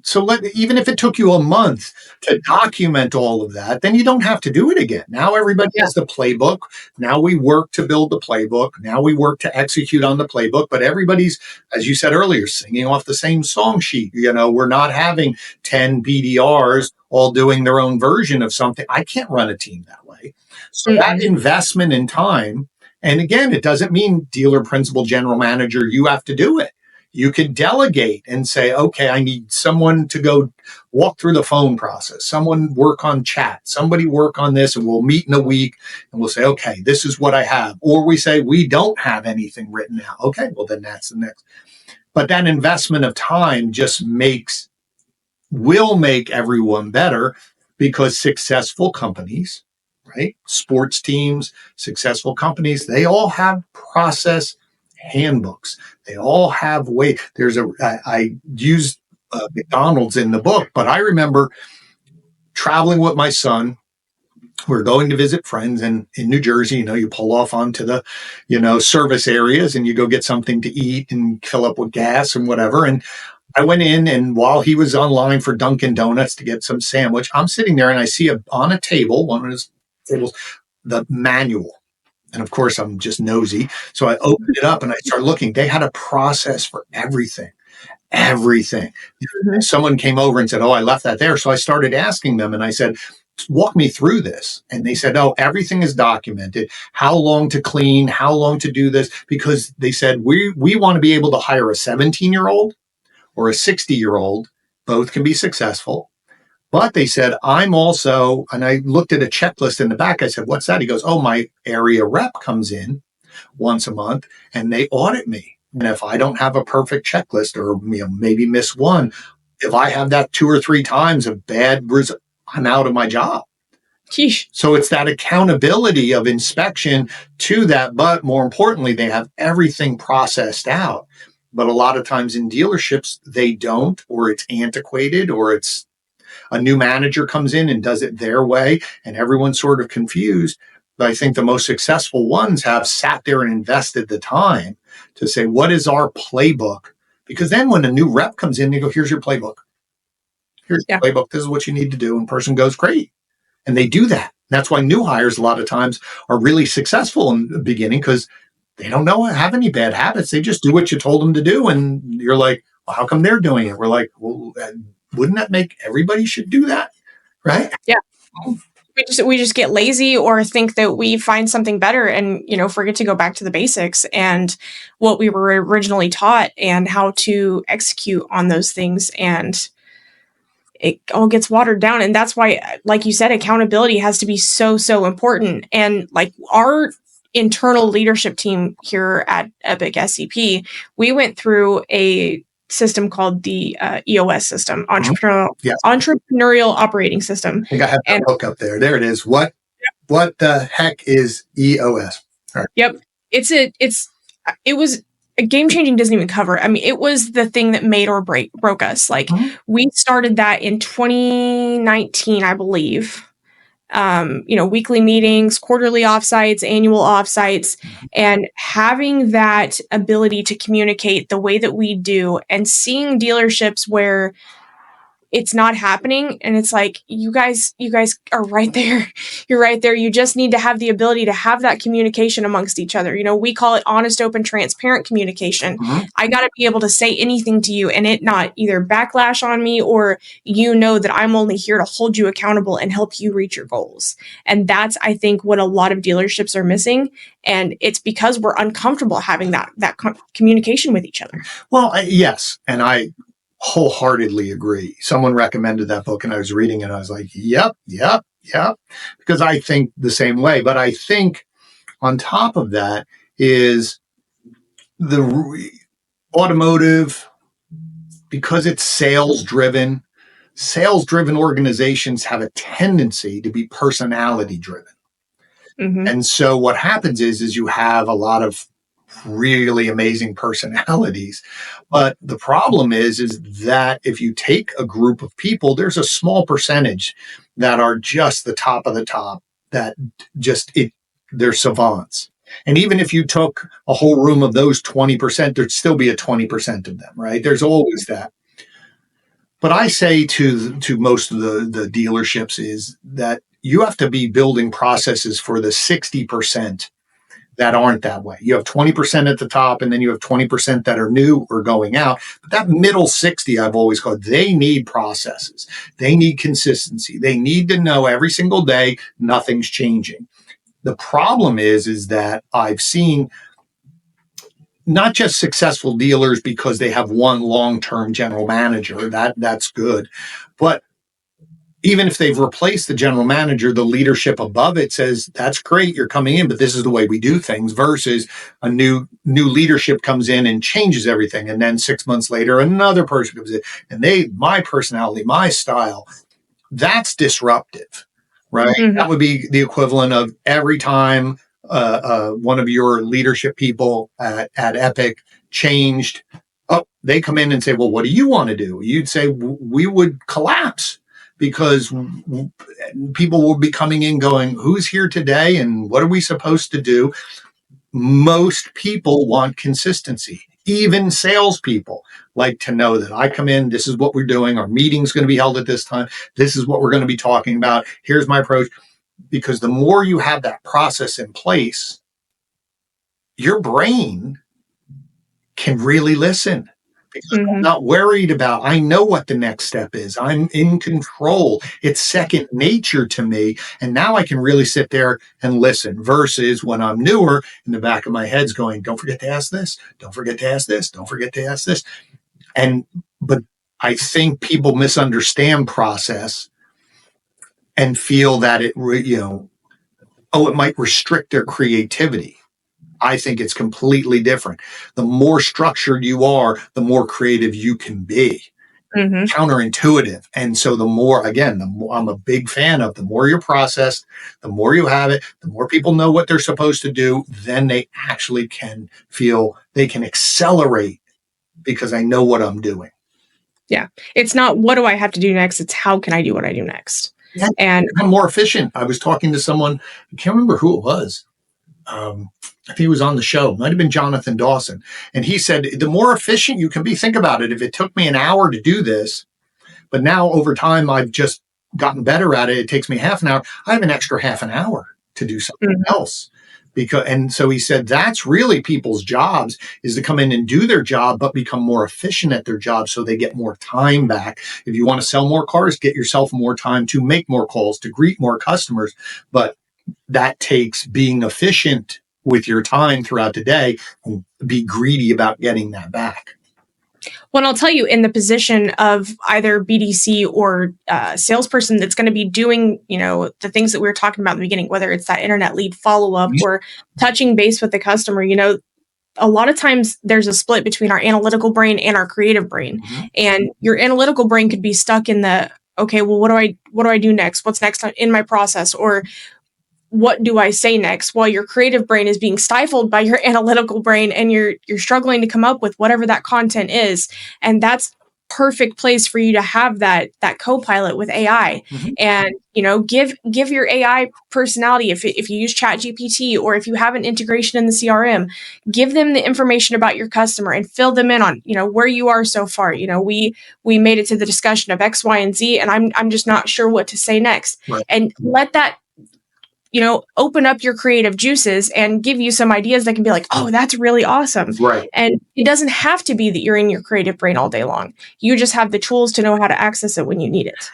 So even if it took you a month to document all of that, then you don't have to do it again. Now everybody has the playbook. Now we work to build the playbook. Now we work to execute on the playbook. But everybody's, as you said earlier, singing off the same song sheet. We're not having 10 BDRs all doing their own version of something. I can't run a team that way. So that investment in time, and again, it doesn't mean dealer, principal, general manager, you have to do it. You could delegate and say, okay, I need someone to go walk through the phone process, someone work on chat, somebody work on this, and we'll meet in a week and we'll say, okay, this is what I have. Or we say, we don't have anything written out. Okay, well, then that's the next. But that investment of time just will make everyone better, because successful companies, right? Sports teams, successful companies, they all have process handbooks. They all have way. I use McDonald's in the book, but I remember traveling with my son. We're going to visit friends in New Jersey. You pull off onto the, service areas and you go get something to eat and fill up with gas and whatever. And I went in, and while he was online for Dunkin' Donuts to get some sandwich, I'm sitting there and I see on a table, one of his tables, the manual. And of course, I'm just nosy. So I opened it up and I started looking. They had a process for everything. Mm-hmm. Someone came over and said, oh, I left that there. So I started asking them and I said, walk me through this. And they said, oh, everything is documented. How long to clean, how long to do this? Because they said, we want to be able to hire a 17-year-old or a 60-year-old. Both can be successful. But they said, I'm also, and I looked at a checklist in the back. I said, what's that? He goes, oh, my area rep comes in once a month and they audit me. And if I don't have a perfect checklist, or maybe miss one, if I have that 2 or 3 times of bad result, I'm out of my job. Sheesh. So it's that accountability of inspection to that. But more importantly, they have everything processed out. But a lot of times in dealerships, they don't, or it's antiquated, or it's a new manager comes in and does it their way, and everyone's sort of confused. But I think the most successful ones have sat there and invested the time to say, what is our playbook? Because then when a new rep comes in, they go, here's your playbook. Here's your playbook. This is what you need to do. And person goes, great. And they do that. That's why new hires a lot of times are really successful in the beginning, because they don't have any bad habits. They just do what you told them to do. And you're like, well, how come they're doing it? We're like, well, wouldn't that make everybody should do that? Right? Yeah. We just get lazy or think that we find something better and, forget to go back to the basics and what we were originally taught and how to execute on those things. And it all gets watered down. And that's why, like you said, accountability has to be so, so important. And like our internal leadership team here at Epic SCP, we went through a system called the EOS system, entrepreneurial operating system. I think I have that book up there. There it is. What the heck is EOS? Right. Yep. It was a game changing, doesn't even cover. I mean, it was the thing that made or broke us. Like we started that in 2019, I believe. Weekly meetings, quarterly offsites, annual offsites, and having that ability to communicate the way that we do, and seeing dealerships where it's not happening. And it's like, you guys are right there. You're right there. You just need to have the ability to have that communication amongst each other. We call it honest, open, transparent communication. I got to be able to say anything to you and it not either backlash on me, or that I'm only here to hold you accountable and help you reach your goals. And that's, I think, what a lot of dealerships are missing. And it's because we're uncomfortable having that communication with each other. Well, yes. And I wholeheartedly agree. Someone recommended that book and I was reading it and I was like, yep. Because I think the same way. But I think on top of that is the automotive, because it's sales driven organizations have a tendency to be personality driven. And so what happens is you have a lot of really amazing personalities. But the problem is that if you take a group of people, there's a small percentage that are just the top of the top that they're savants. And even if you took a whole room of those 20%, there'd still be a 20% of them, right? There's always that. But I say to most of the dealerships is that you have to be building processes for the 60% that aren't that way. You have 20% at the top, and then you have 20% that are new or going out. But that middle 60, I've always called, they need processes. They need consistency. They need to know every single day nothing's changing. The problem is that I've seen not just successful dealers because they have one long-term general manager, that's good, but even if they've replaced the general manager, the leadership above it says, that's great, you're coming in, but this is the way we do things, versus a new leadership comes in and changes everything. And then 6 months later, another person comes in and my personality, my style, that's disruptive, right? That would be the equivalent of every time one of your leadership people at Epic changed, they come in and say, well, what do you want to do? You'd say, we would collapse. Because people will be coming in going, who's here today and what are we supposed to do? Most people want consistency. Even salespeople like to know that I come in, this is what we're doing. Our meeting's going to be held at this time. This is what we're going to be talking about. Here's my approach. Because the more you have that process in place, your brain can really listen. Because I'm not worried about, I know what the next step is. I'm in control. It's second nature to me. And now I can really sit there and listen, versus when I'm newer, in the back of my head's going, don't forget to ask this. Don't forget to ask this. Don't forget to ask this. But I think people misunderstand process and feel that it might restrict their creativity. I think it's completely different. The more structured you are, the more creative you can be. Counterintuitive. And so the more I'm a big fan of, the more you're processed, the more you have it, the more people know what they're supposed to do, then they actually can feel they can accelerate because I know what I'm doing. Yeah. It's not what do I have to do next? It's how can I do what I do next? Yeah, and become more efficient. I was talking to someone, I can't remember who it was. I think he was on the show. It might have been Jonathan Dawson. And he said, the more efficient you can be, think about it. If it took me an hour to do this, but now over time, I've just gotten better at it. It takes me half an hour. I have an extra half an hour to do something else. And so he said, that's really people's jobs, is to come in and do their job, but become more efficient at their job so they get more time back. If you want to sell more cars, get yourself more time to make more calls, to greet more customers. But that takes being efficient with your time throughout the day and be greedy about getting that back. Well, I'll tell you, in the position of either BDC or salesperson that's going to be doing, the things that we were talking about in the beginning, whether it's that internet lead follow-up or touching base with the customer, a lot of times there's a split between our analytical brain and our creative brain. And your analytical brain could be stuck in the, okay, well, what do I do next? What's next in my process? Or what do I say next? While your creative brain is being stifled by your analytical brain and you're struggling to come up with whatever that content is. And that's perfect place for you to have that co-pilot with AI. And, give your AI personality. If you use ChatGPT or if you have an integration in the CRM, give them the information about your customer and fill them in on, where you are so far. We made it to the discussion of X, Y, and Z, and I'm just not sure what to say next. Right. And let that open up your creative juices and give you some ideas that can be like, oh, that's really awesome. Right. And it doesn't have to be that you're in your creative brain all day long. You just have the tools to know how to access it when you need it.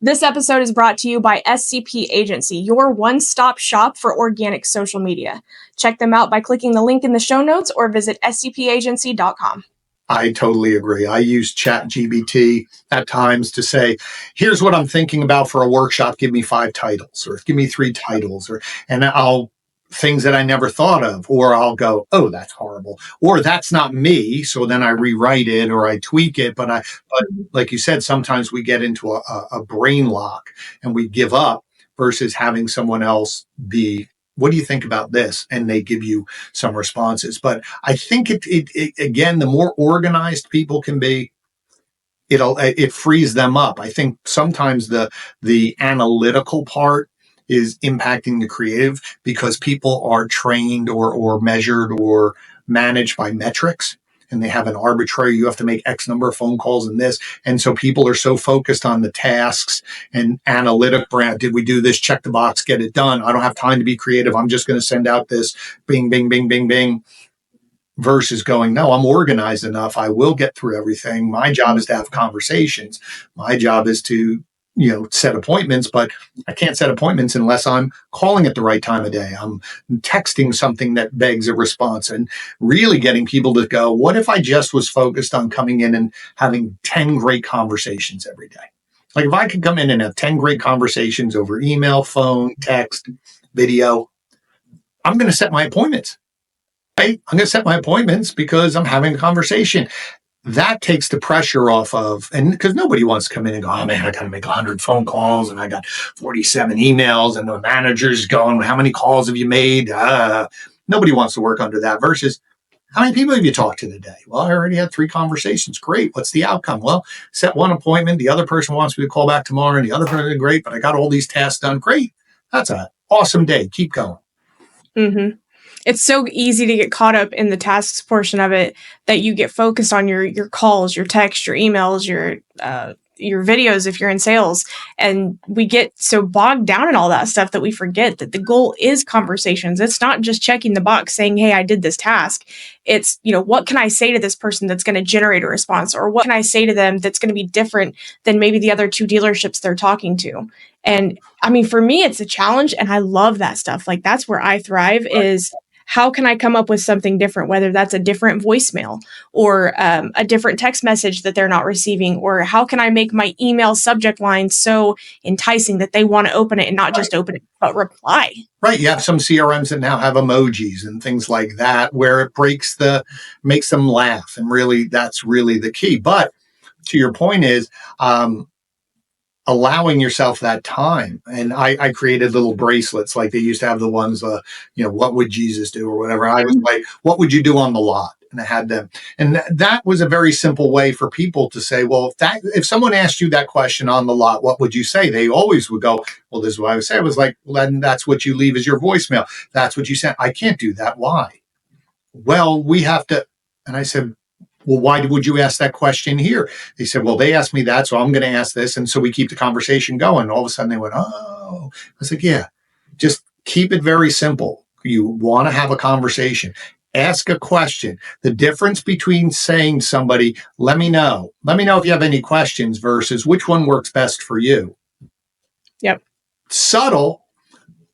This episode is brought to you by SCP Agency, your one-stop shop for organic social media. Check them out by clicking the link in the show notes or visit scpagency.com. I totally agree. I use ChatGPT at times to say, here's what I'm thinking about for a workshop. Give me 5 titles or give me 3 titles and I'll things that I never thought of, or I'll go, oh, that's horrible, or that's not me. So then I rewrite it or I tweak it. But like you said, sometimes we get into a brain lock and we give up versus having someone else be what do you think about this? And they give you some responses. But I think it again, the more organized people can be, it frees them up. I think sometimes the analytical part is impacting the creative because people are trained or measured or managed by metrics, and they have an arbitrary, you have to make X number of phone calls and this. And so people are so focused on the tasks and analytic brand. Did we do this? Check the box, get it done. I don't have time to be creative. I'm just going to send out this bing, bing, bing, bing, bing. Versus going, no, I'm organized enough. I will get through everything. My job is to have conversations. My job is to, set appointments, but I can't set appointments unless I'm calling at the right time of day. I'm texting something that begs a response, and really getting people to go, what if I just was focused on coming in and having 10 great conversations every day? Like if I could come in and have 10 great conversations over email, phone, text, video, I'm going to set my appointments. Right? I'm going to set my appointments because I'm having a conversation. That takes the pressure off of, and because nobody wants to come in and go, oh man, I got to make 100 phone calls and I got 47 emails and the manager's going, how many calls have you made? Nobody wants to work under that versus how many people have you talked to today? Well, I already had 3 conversations. Great. What's the outcome? Well, set one appointment. The other person wants me to call back tomorrow and the other person, great, but I got all these tasks done. Great. That's an awesome day. Keep going. Mm-hmm. It's so easy to get caught up in the tasks portion of it that you get focused on your calls, your texts, your emails, your videos if you're in sales. And we get so bogged down in all that stuff that we forget that the goal is conversations. It's not just checking the box saying, hey, I did this task. It's, what can I say to this person that's going to generate a response? Or what can I say to them that's going to be different than maybe the other 2 dealerships they're talking to? And I mean, for me, it's a challenge and I love that stuff. Like that's where I thrive is how can I come up with something different, whether that's a different voicemail or a different text message that they're not receiving, or how can I make my email subject line so enticing that they want to open it and not just open it, but reply. Right. You have some CRMs that now have emojis and things like that, where it makes them laugh. And really, that's really the key. But to your point is, allowing yourself that time. And I created little bracelets, like they used to have the ones, what would Jesus do or whatever. I was like, what would you do on the lot? And I had them. And that was a very simple way for people to say, well, if someone asked you that question on the lot, what would you say? They always would go, well, this is what I would say. I was like, well, then that's what you leave as your voicemail. That's what you sent. I can't do that. Why? Well, we have to. And I said, well, why would you ask that question here? They said, well, they asked me that, so I'm going to ask this. And so we keep the conversation going. All of a sudden they went, oh, I was like, yeah, just keep it very simple. You want to have a conversation. Ask a question. The difference between saying to somebody, let me know if you have any questions versus which one works best for you. Yep. Subtle,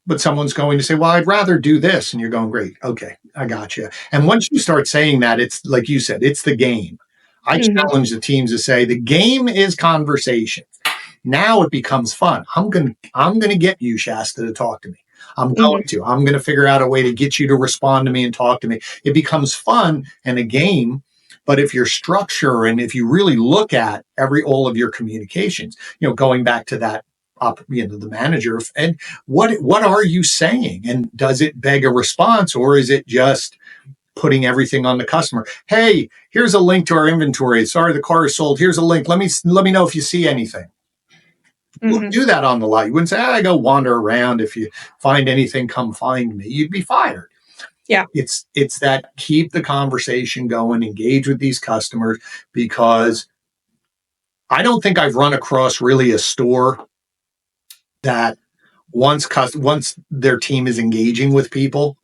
but someone's going to say, well, I'd rather do this. And you're going, great. Okay, I got you. And once you start saying that, it's like you said, it's the game. I challenge the teams to say the game is conversation. Now it becomes fun. I'm going to get you, Shasta, to talk to me. I'm going to figure out a way to get you to respond to me and talk to me. It becomes fun and a game. But if your structure and if you really look at all of your communications, going back to that, the manager, and what are you saying? And does it beg a response, or is it just putting everything on the customer? Hey, here's a link to our inventory. Sorry, the car is sold. Here's a link. Let me know if you see anything. You wouldn't do that on the lot. You wouldn't say, I go wander around. If you find anything, come find me. You'd be fired. Yeah. It's that keep the conversation going, engage with these customers, because I don't think I've run across really a store that once their team is engaging with people,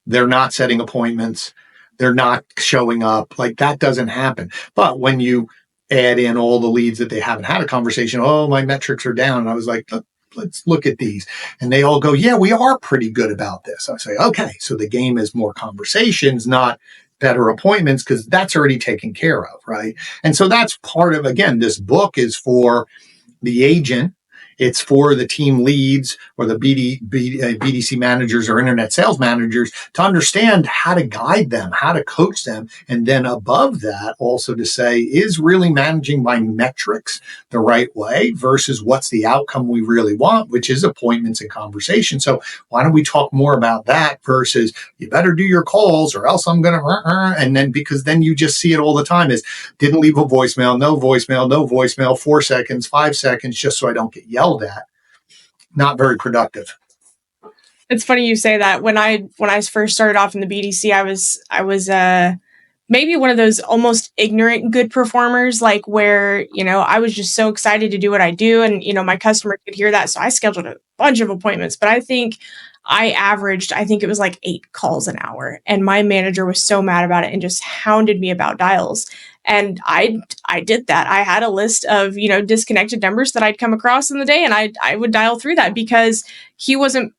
they're not setting appointments, they're not showing up. Like that doesn't happen. But when you add in all the leads that they haven't had a conversation, oh, my metrics are down. And I was like, let's look at these. And they all go, yeah, we are pretty good about this. I say, okay, so the game is more conversations, not better appointments, because that's already taken care of, right? And so that's part of, again, this book is for the agent. It's for the team leads or the BDC managers or internet sales managers to understand how to guide them, how to coach them. And then above that, also to say, is really managing my metrics the right way versus what's the outcome we really want, which is appointments and conversation. So why don't we talk more about that versus you better do your calls or else I'm going to, and then because then you just see it all the time is didn't leave a voicemail, no voicemail, no voicemail, 4 seconds, 5 seconds, just so I don't get yelled at. Not very productive. It's funny you say that. When I first started off in the BDC, I was maybe one of those almost ignorant good performers, like where, I was just so excited to do what I do. And, my customer could hear that. So I scheduled a bunch of appointments, but I think it was like 8 calls an hour. And my manager was so mad about it and just hounded me about dials. And I did that. I had a list of, disconnected numbers that I'd come across in the day, and I would dial through that because he wasn't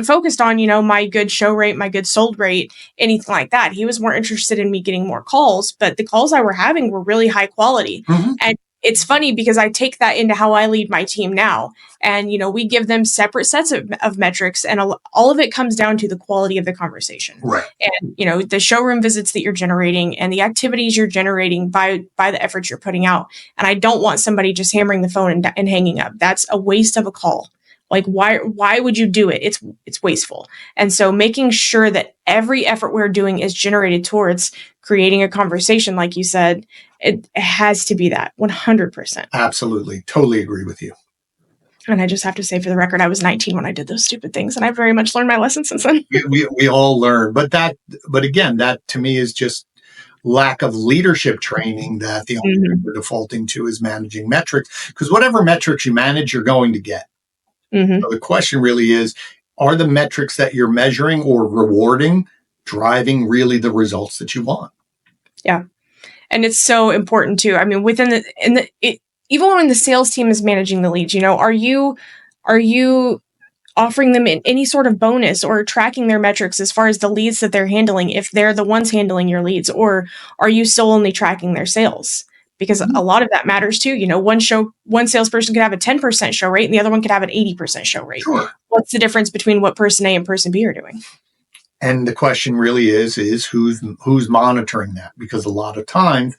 focused on, my good show rate, my good sold rate, anything like that. He was more interested in me getting more calls, but the calls I were having were really high quality. Mm-hmm. And it's funny because I take that into how I lead my team now. And, we give them separate sets of metrics, and all of it comes down to the quality of the conversation. Right. And, the showroom visits that you're generating and the activities you're generating by the efforts you're putting out. And I don't want somebody just hammering the phone and hanging up. That's a waste of a call. Like, why would you do it? It's wasteful. And so making sure that every effort we're doing is generated towards creating a conversation, like you said, it has to be that 100%. Absolutely. Totally agree with you. And I just have to say, for the record, I was 19 when I did those stupid things, and I've very much learned my lesson since then. we all learn, but again, that to me is just lack of leadership training that the only thing we're defaulting to is managing metrics, because whatever metrics you manage, you're going to get. Mm-hmm. So the question really is, are the metrics that you're measuring or rewarding driving really the results that you want? Yeah. And it's so important too. I mean, even when the sales team is managing the leads, are you offering them any sort of bonus or tracking their metrics as far as the leads that they're handling, if they're the ones handling your leads, or are you still only tracking their sales? Because a lot of that matters too. One salesperson could have a 10% show rate and the other one could have an 80% show rate. Sure. What's the difference between what person A and person B are doing? And the question really is who's monitoring that? Because a lot of times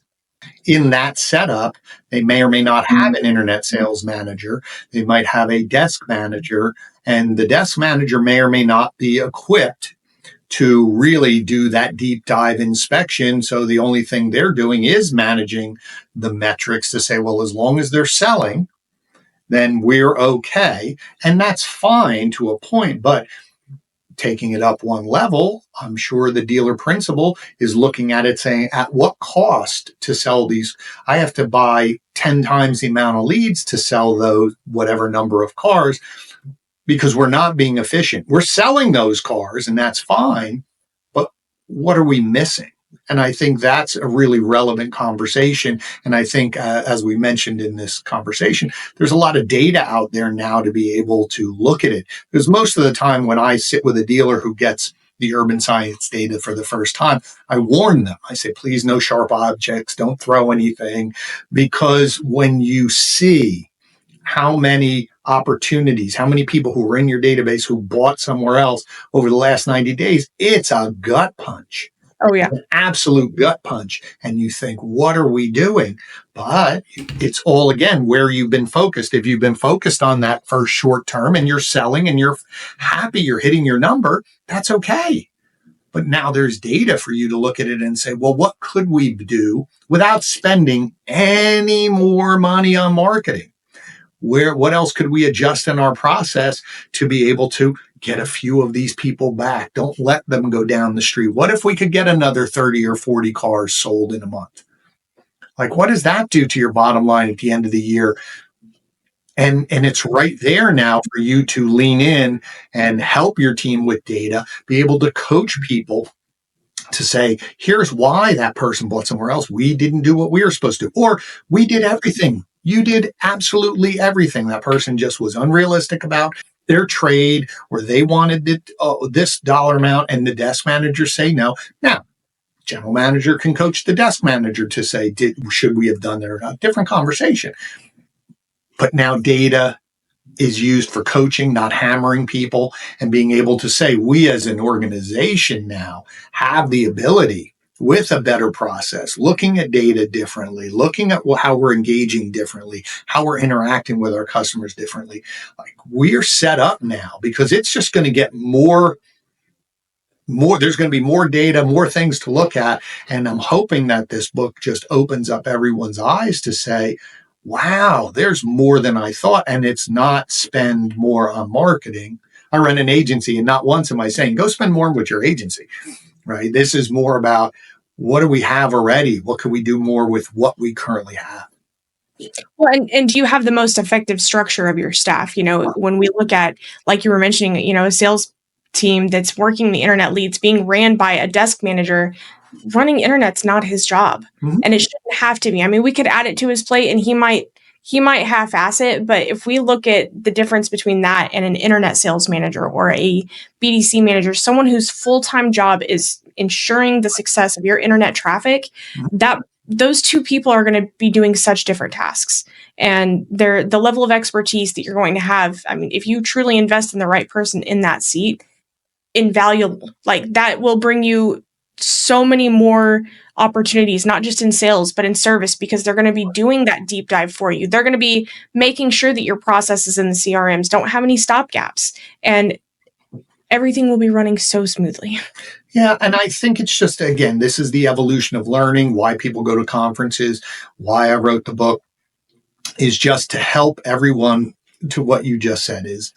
in that setup, they may or may not have an internet sales manager. They might have a desk manager, and the desk manager may or may not be equipped to really do that deep dive inspection. So the only thing they're doing is managing the metrics to say, well, as long as they're selling, then we're okay. And that's fine to a point, but taking it up one level, I'm sure the dealer principal is looking at it saying, at what cost to sell these? I have to buy 10 times the amount of leads to sell those, whatever number of cars, because we're not being efficient. We're selling those cars and that's fine, but what are we missing? And I think that's a really relevant conversation. And I think, as we mentioned in this conversation, there's a lot of data out there now to be able to look at it. Because most of the time when I sit with a dealer who gets the urban science data for the first time, I warn them. I say, please, no sharp objects, don't throw anything. Because when you see how many opportunities, how many people who were in your database who bought somewhere else over the last 90 days, it's a gut punch. Oh, yeah. An absolute gut punch. And you think, what are we doing? But it's all, again, where you've been focused. If you've been focused on that first short term and you're selling and you're happy, you're hitting your number, that's okay. But now there's data for you to look at it and say, well, what could we do without spending any more money on marketing? What else could we adjust in our process to be able to get a few of these people back? Don't let them go down the street. What if we could get another 30 or 40 cars sold in a month? Like, what does that do to your bottom line at the end of the year? And it's right there now for you to lean in and help your team with data, be able to coach people to say, here's why that person bought somewhere else. We didn't do what we were supposed to, or we did everything. You did absolutely everything. That person just was unrealistic about their trade, or they wanted this dollar amount, and the desk manager say no. Now, general manager can coach the desk manager to say, should we have done that or not? Different conversation. But now data is used for coaching, not hammering people, and being able to say, we as an organization now have the ability with a better process, looking at data differently, looking at how we're engaging differently, how we're interacting with our customers differently. Like, we're set up now because it's just going to get more, there's going to be more data, more things to look at. And I'm hoping that this book just opens up everyone's eyes to say, wow, there's more than I thought. And it's not spend more on marketing. I run an agency, and not once am I saying, go spend more with your agency, right? This is more about, what do we have already? What can we do more with what we currently have? Well, and do you have the most effective structure of your staff? When we look at, like you were mentioning, a sales team that's working the internet leads being ran by a desk manager, running internet's not his job. Mm-hmm. And it shouldn't have to be. I mean, we could add it to his plate and he might half-ass it, but if we look at the difference between that and an internet sales manager or a BDC manager, someone whose full-time job is ensuring the success of your internet traffic, that those two people are going to be doing such different tasks, and the level of expertise that you're going to have. I mean, if you truly invest in the right person in that seat, invaluable. Like, that will bring you so many more opportunities, not just in sales, but in service, because they're going to be doing that deep dive for you. They're going to be making sure that your processes in the CRMs don't have any stopgaps, and everything will be running so smoothly. Yeah, and I think it's just, again, this is the evolution of learning, why people go to conferences, why I wrote the book, is just to help everyone to what you just said is,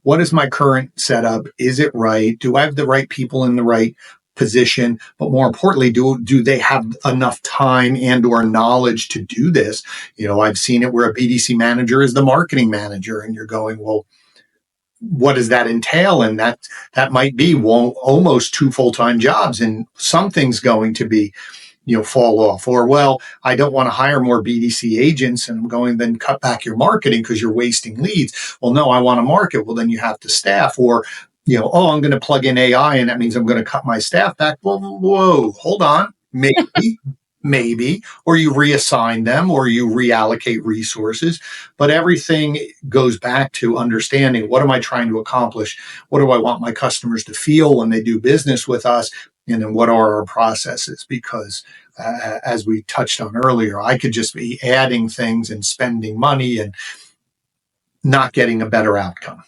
what is my current setup? Is it right? Do I have the right people in the right position? But more importantly, do they have enough time and or knowledge to do this? I've seen it where a BDC manager is the marketing manager, and you're going, well, what does that entail? And that might be almost 2 full-time jobs, and something's going to be, fall off. Or, well, I don't want to hire more BDC agents, and I'm going, then cut back your marketing because you're wasting leads. Well, no, I want to market. Well, then you have to staff. Or, I'm going to plug in AI, and that means I'm going to cut my staff back. Well, whoa, hold on. Maybe, or you reassign them or you reallocate resources. But everything goes back to understanding, what am I trying to accomplish? What do I want my customers to feel when they do business with us? And then what are our processes? Because as we touched on earlier, I could just be adding things and spending money and not getting a better outcome.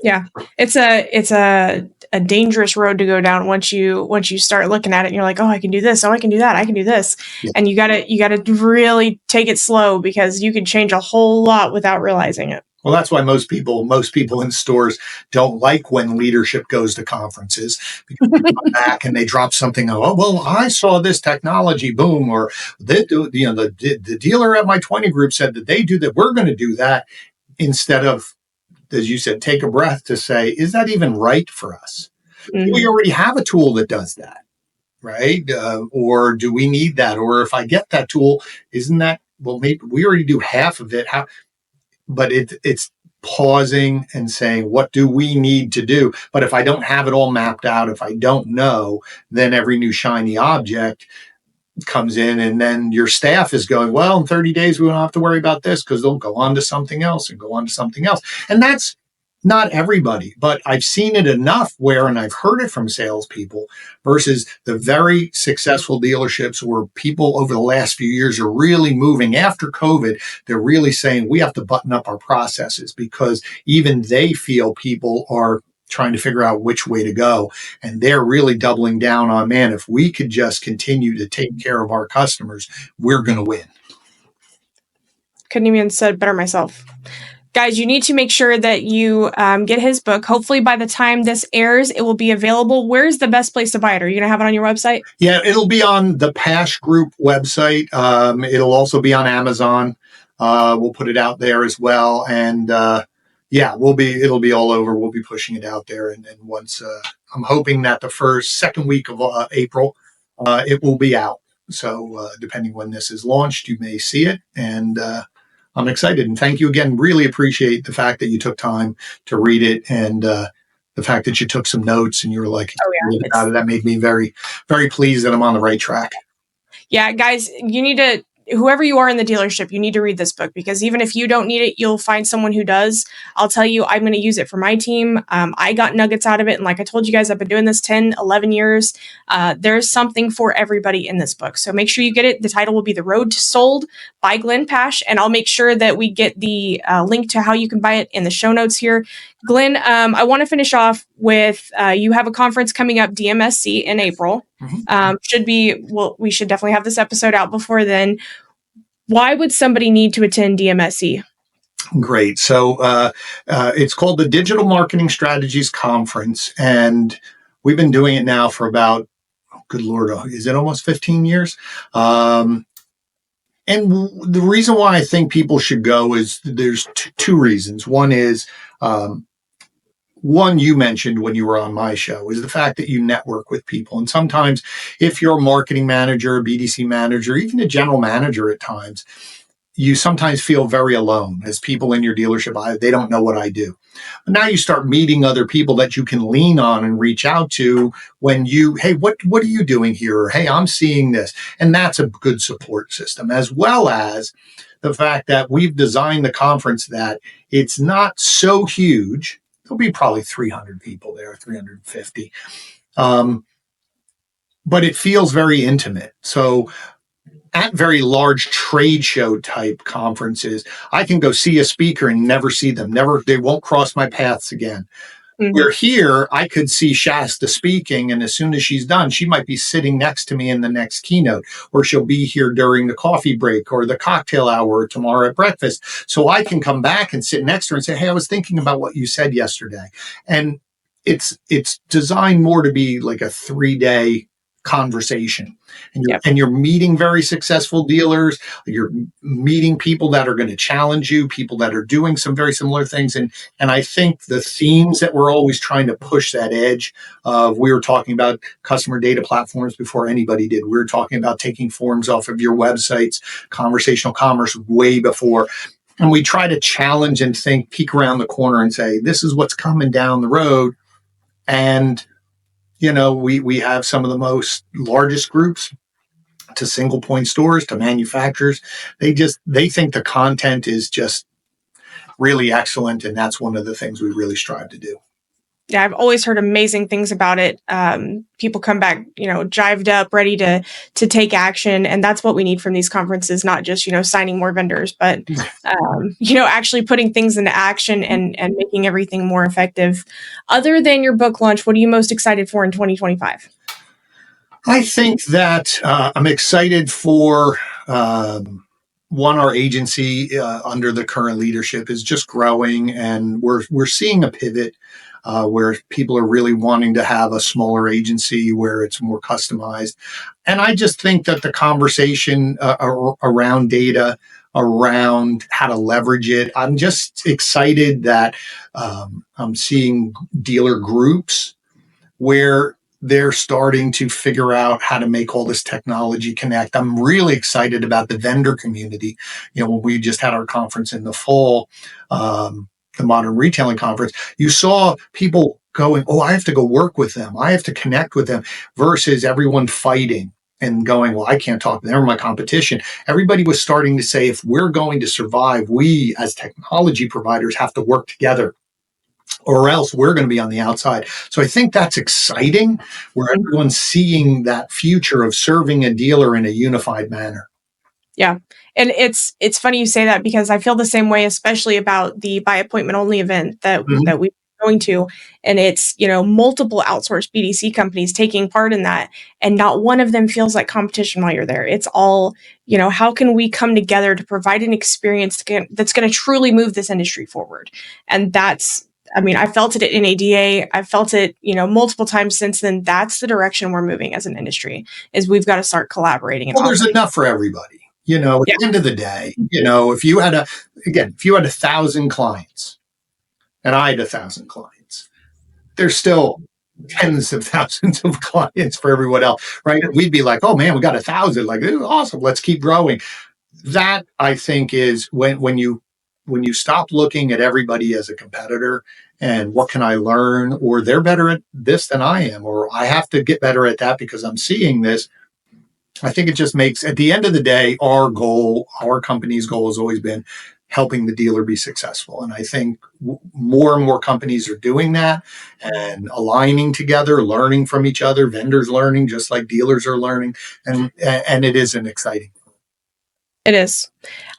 Yeah, it's a dangerous road to go down once you start looking at it and you're like, oh, I can do this, oh, I can do that, I can do this. Yeah. And you gotta really take it slow, because you can change a whole lot without realizing it. Well, that's why most people in stores don't like when leadership goes to conferences, because they come back and they drop something. Oh, well, I saw this technology, boom, or the dealer at my 20 group said that they do that. We're going to do that, instead of, as you said, take a breath to say, is that even right for us? Mm-hmm. We already have a tool that does that, right? Or do we need that? Or if I get that tool, isn't that, well, maybe we already do half of it. But it's pausing and saying, what do we need to do? But if I don't have it all mapped out, if I don't know, then every new shiny object comes in, and then your staff is going, well, in 30 days, we don't have to worry about this, because they'll go on to something else and go on to something else. And that's not everybody, but I've seen it enough where, and I've heard it from salespeople, versus the very successful dealerships where people over the last few years are really moving after COVID. They're really saying, we have to button up our processes, because even they feel people are trying to figure out which way to go. And they're really doubling down on, man, if we could just continue to take care of our customers, we're going to win. Couldn't even said better myself. Guys, you need to make sure that you get his book. Hopefully by the time this airs, it will be available. Where's the best place to buy it? Are you going to have it on your website? Yeah, it'll be on the Pasch Group website. It'll also be on Amazon. We'll put it out there as well. And it'll be all over. We'll be pushing it out there. And once, I'm hoping that the second week of April, it will be out. So depending when this is launched, you may see it. And I'm excited. And thank you again. Really appreciate the fact that you took time to read it, and the fact that you took some notes and you were like, about it. That made me very, very pleased that I'm on the right track. Yeah, guys, you need to, whoever you are in the dealership, you need to read this book, because even if you don't need it, you'll find someone who does. I'll tell you, I'm going to use it for my team. I got nuggets out of it. And like I told you guys, I've been doing this 10, 11 years. There's something for everybody in this book. So make sure you get it. The title will be The Road to Sold by Glenn Pasch. And I'll make sure that we get the link to how you can buy it in the show notes here. Glenn, I want to finish off with you have a conference coming up, DMSC, in April. We should definitely have this episode out before then. Why would somebody need to attend DMSC? Great. So it's called the Digital Marketing Strategies Conference, and we've been doing it now for about, good Lord, is it almost 15 years? And the reason why I think people should go is there's two reasons. One is, one you mentioned when you were on my show, is the fact that you network with people. And sometimes if you're a marketing manager, a BDC manager, even a general manager at times, you sometimes feel very alone as people in your dealership. They don't know what I do. But now you start meeting other people that you can lean on and reach out to when hey, what are you doing here? Or, hey, I'm seeing this. And that's a good support system, as well as the fact that we've designed the conference that it's not so huge. There'll be probably 300 people there, 350. But it feels very intimate. So at very large trade show type conferences, I can go see a speaker and never see them. They won't cross my paths again. Mm-hmm. Where here, I could see Shasta speaking, and as soon as she's done, she might be sitting next to me in the next keynote, or she'll be here during the coffee break or the cocktail hour or tomorrow at breakfast. So I can come back and sit next to her and say, hey, I was thinking about what you said yesterday. And it's designed more to be like a 3-day conversation, and you're meeting very successful dealers. You're meeting people that are going to challenge you, people that are doing some very similar things. And I think the themes that we're always trying to push that edge of, we were talking about customer data platforms before anybody did. We were talking about taking forms off of your websites, conversational commerce way before. And we try to challenge and peek around the corner and say, this is what's coming down the road. And we have some of the largest groups, to single point stores, to manufacturers. They think the content is just really excellent. And that's one of the things we really strive to do. Yeah, I've always heard amazing things about it. People come back, jived up, ready to take action. And that's what we need from these conferences, not just, signing more vendors, but, actually putting things into action and making everything more effective. Other than your book launch, what are you most excited for in 2025? I think that I'm excited for, our agency under the current leadership is just growing, and we're seeing a pivot where people are really wanting to have a smaller agency where it's more customized. And I just think that the conversation around data, around how to leverage it, I'm just excited that I'm seeing dealer groups where they're starting to figure out how to make all this technology connect. I'm really excited about the vendor community. When we just had our conference in the fall, the Modern Retailing Conference, you saw people going, oh, I have to go work with them. I have to connect with them, versus everyone fighting and going, well, I can't talk. They're my competition. Everybody was starting to say, if we're going to survive, we as technology providers have to work together, or else we're going to be on the outside. So I think that's exciting, where everyone's seeing that future of serving a dealer in a unified manner. Yeah. And it's funny you say that, because I feel the same way, especially about the by appointment only event that we're going to. And it's, multiple outsourced BDC companies taking part in that. And not one of them feels like competition while you're there. It's all, how can we come together to provide an experience that's going to truly move this industry forward? And I felt it at NADA. I felt it, multiple times since then. That's the direction we're moving as an industry, is we've got to start collaborating. Well, there's enough for everybody. At the end of the day, if you had 1,000 clients and I had 1,000 clients, there's still tens of thousands of clients for everyone else, right? We'd be like, oh man, we got 1,000. Like, this is awesome. Let's keep growing. That, I think, is when you stop looking at everybody as a competitor and what can I learn, or they're better at this than I am, or I have to get better at that because I'm seeing this. I think it just makes, at the end of the day, our company's goal has always been helping the dealer be successful. And I think more and more companies are doing that and aligning together, learning from each other, vendors learning just like dealers are learning. And it is an exciting. It is.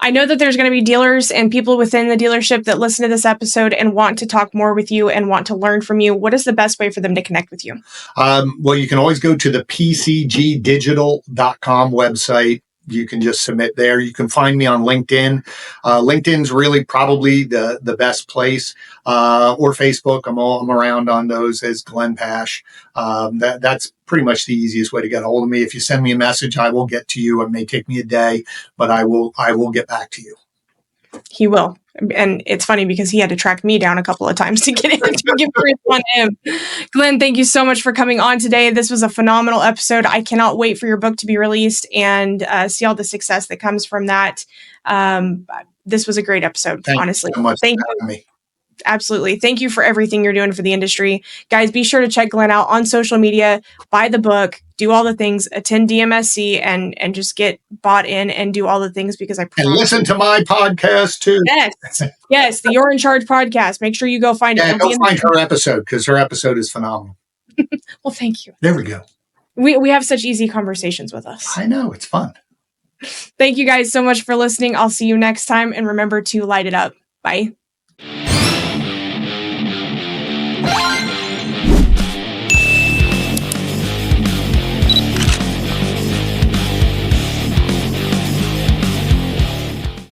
I know that there's going to be dealers and people within the dealership that listen to this episode and want to talk more with you and want to learn from you. What is the best way for them to connect with you? Well, you can always go to the pcgdigital.com website. You can just submit there. You can find me on LinkedIn. LinkedIn's really probably the best place, or Facebook. I'm around on those as Glenn Pasch. That's pretty much the easiest way to get a hold of me. If you send me a message, I will get to you. It may take me a day, but I will get back to you. He will. And it's funny because he had to track me down a couple of times to get on him. Glenn, thank you so much for coming on today. This was a phenomenal episode. I cannot wait for your book to be released and see all the success that comes from that. This was a great episode, honestly. Thank you so much Thank for having me. Absolutely. Thank you for everything you're doing for the industry. Guys, be sure to check Glenn out on social media, buy the book, do all the things, attend DMSC, and just get bought in and do all the things because I And listen to my podcast too. Yes, the You're in Charge podcast. Make sure you go find it. Go find her episode because her episode is phenomenal. Well, thank you. There we go. We have such easy conversations with us. I know, it's fun. Thank you guys so much for listening. I'll see you next time, and remember to light it up. Bye.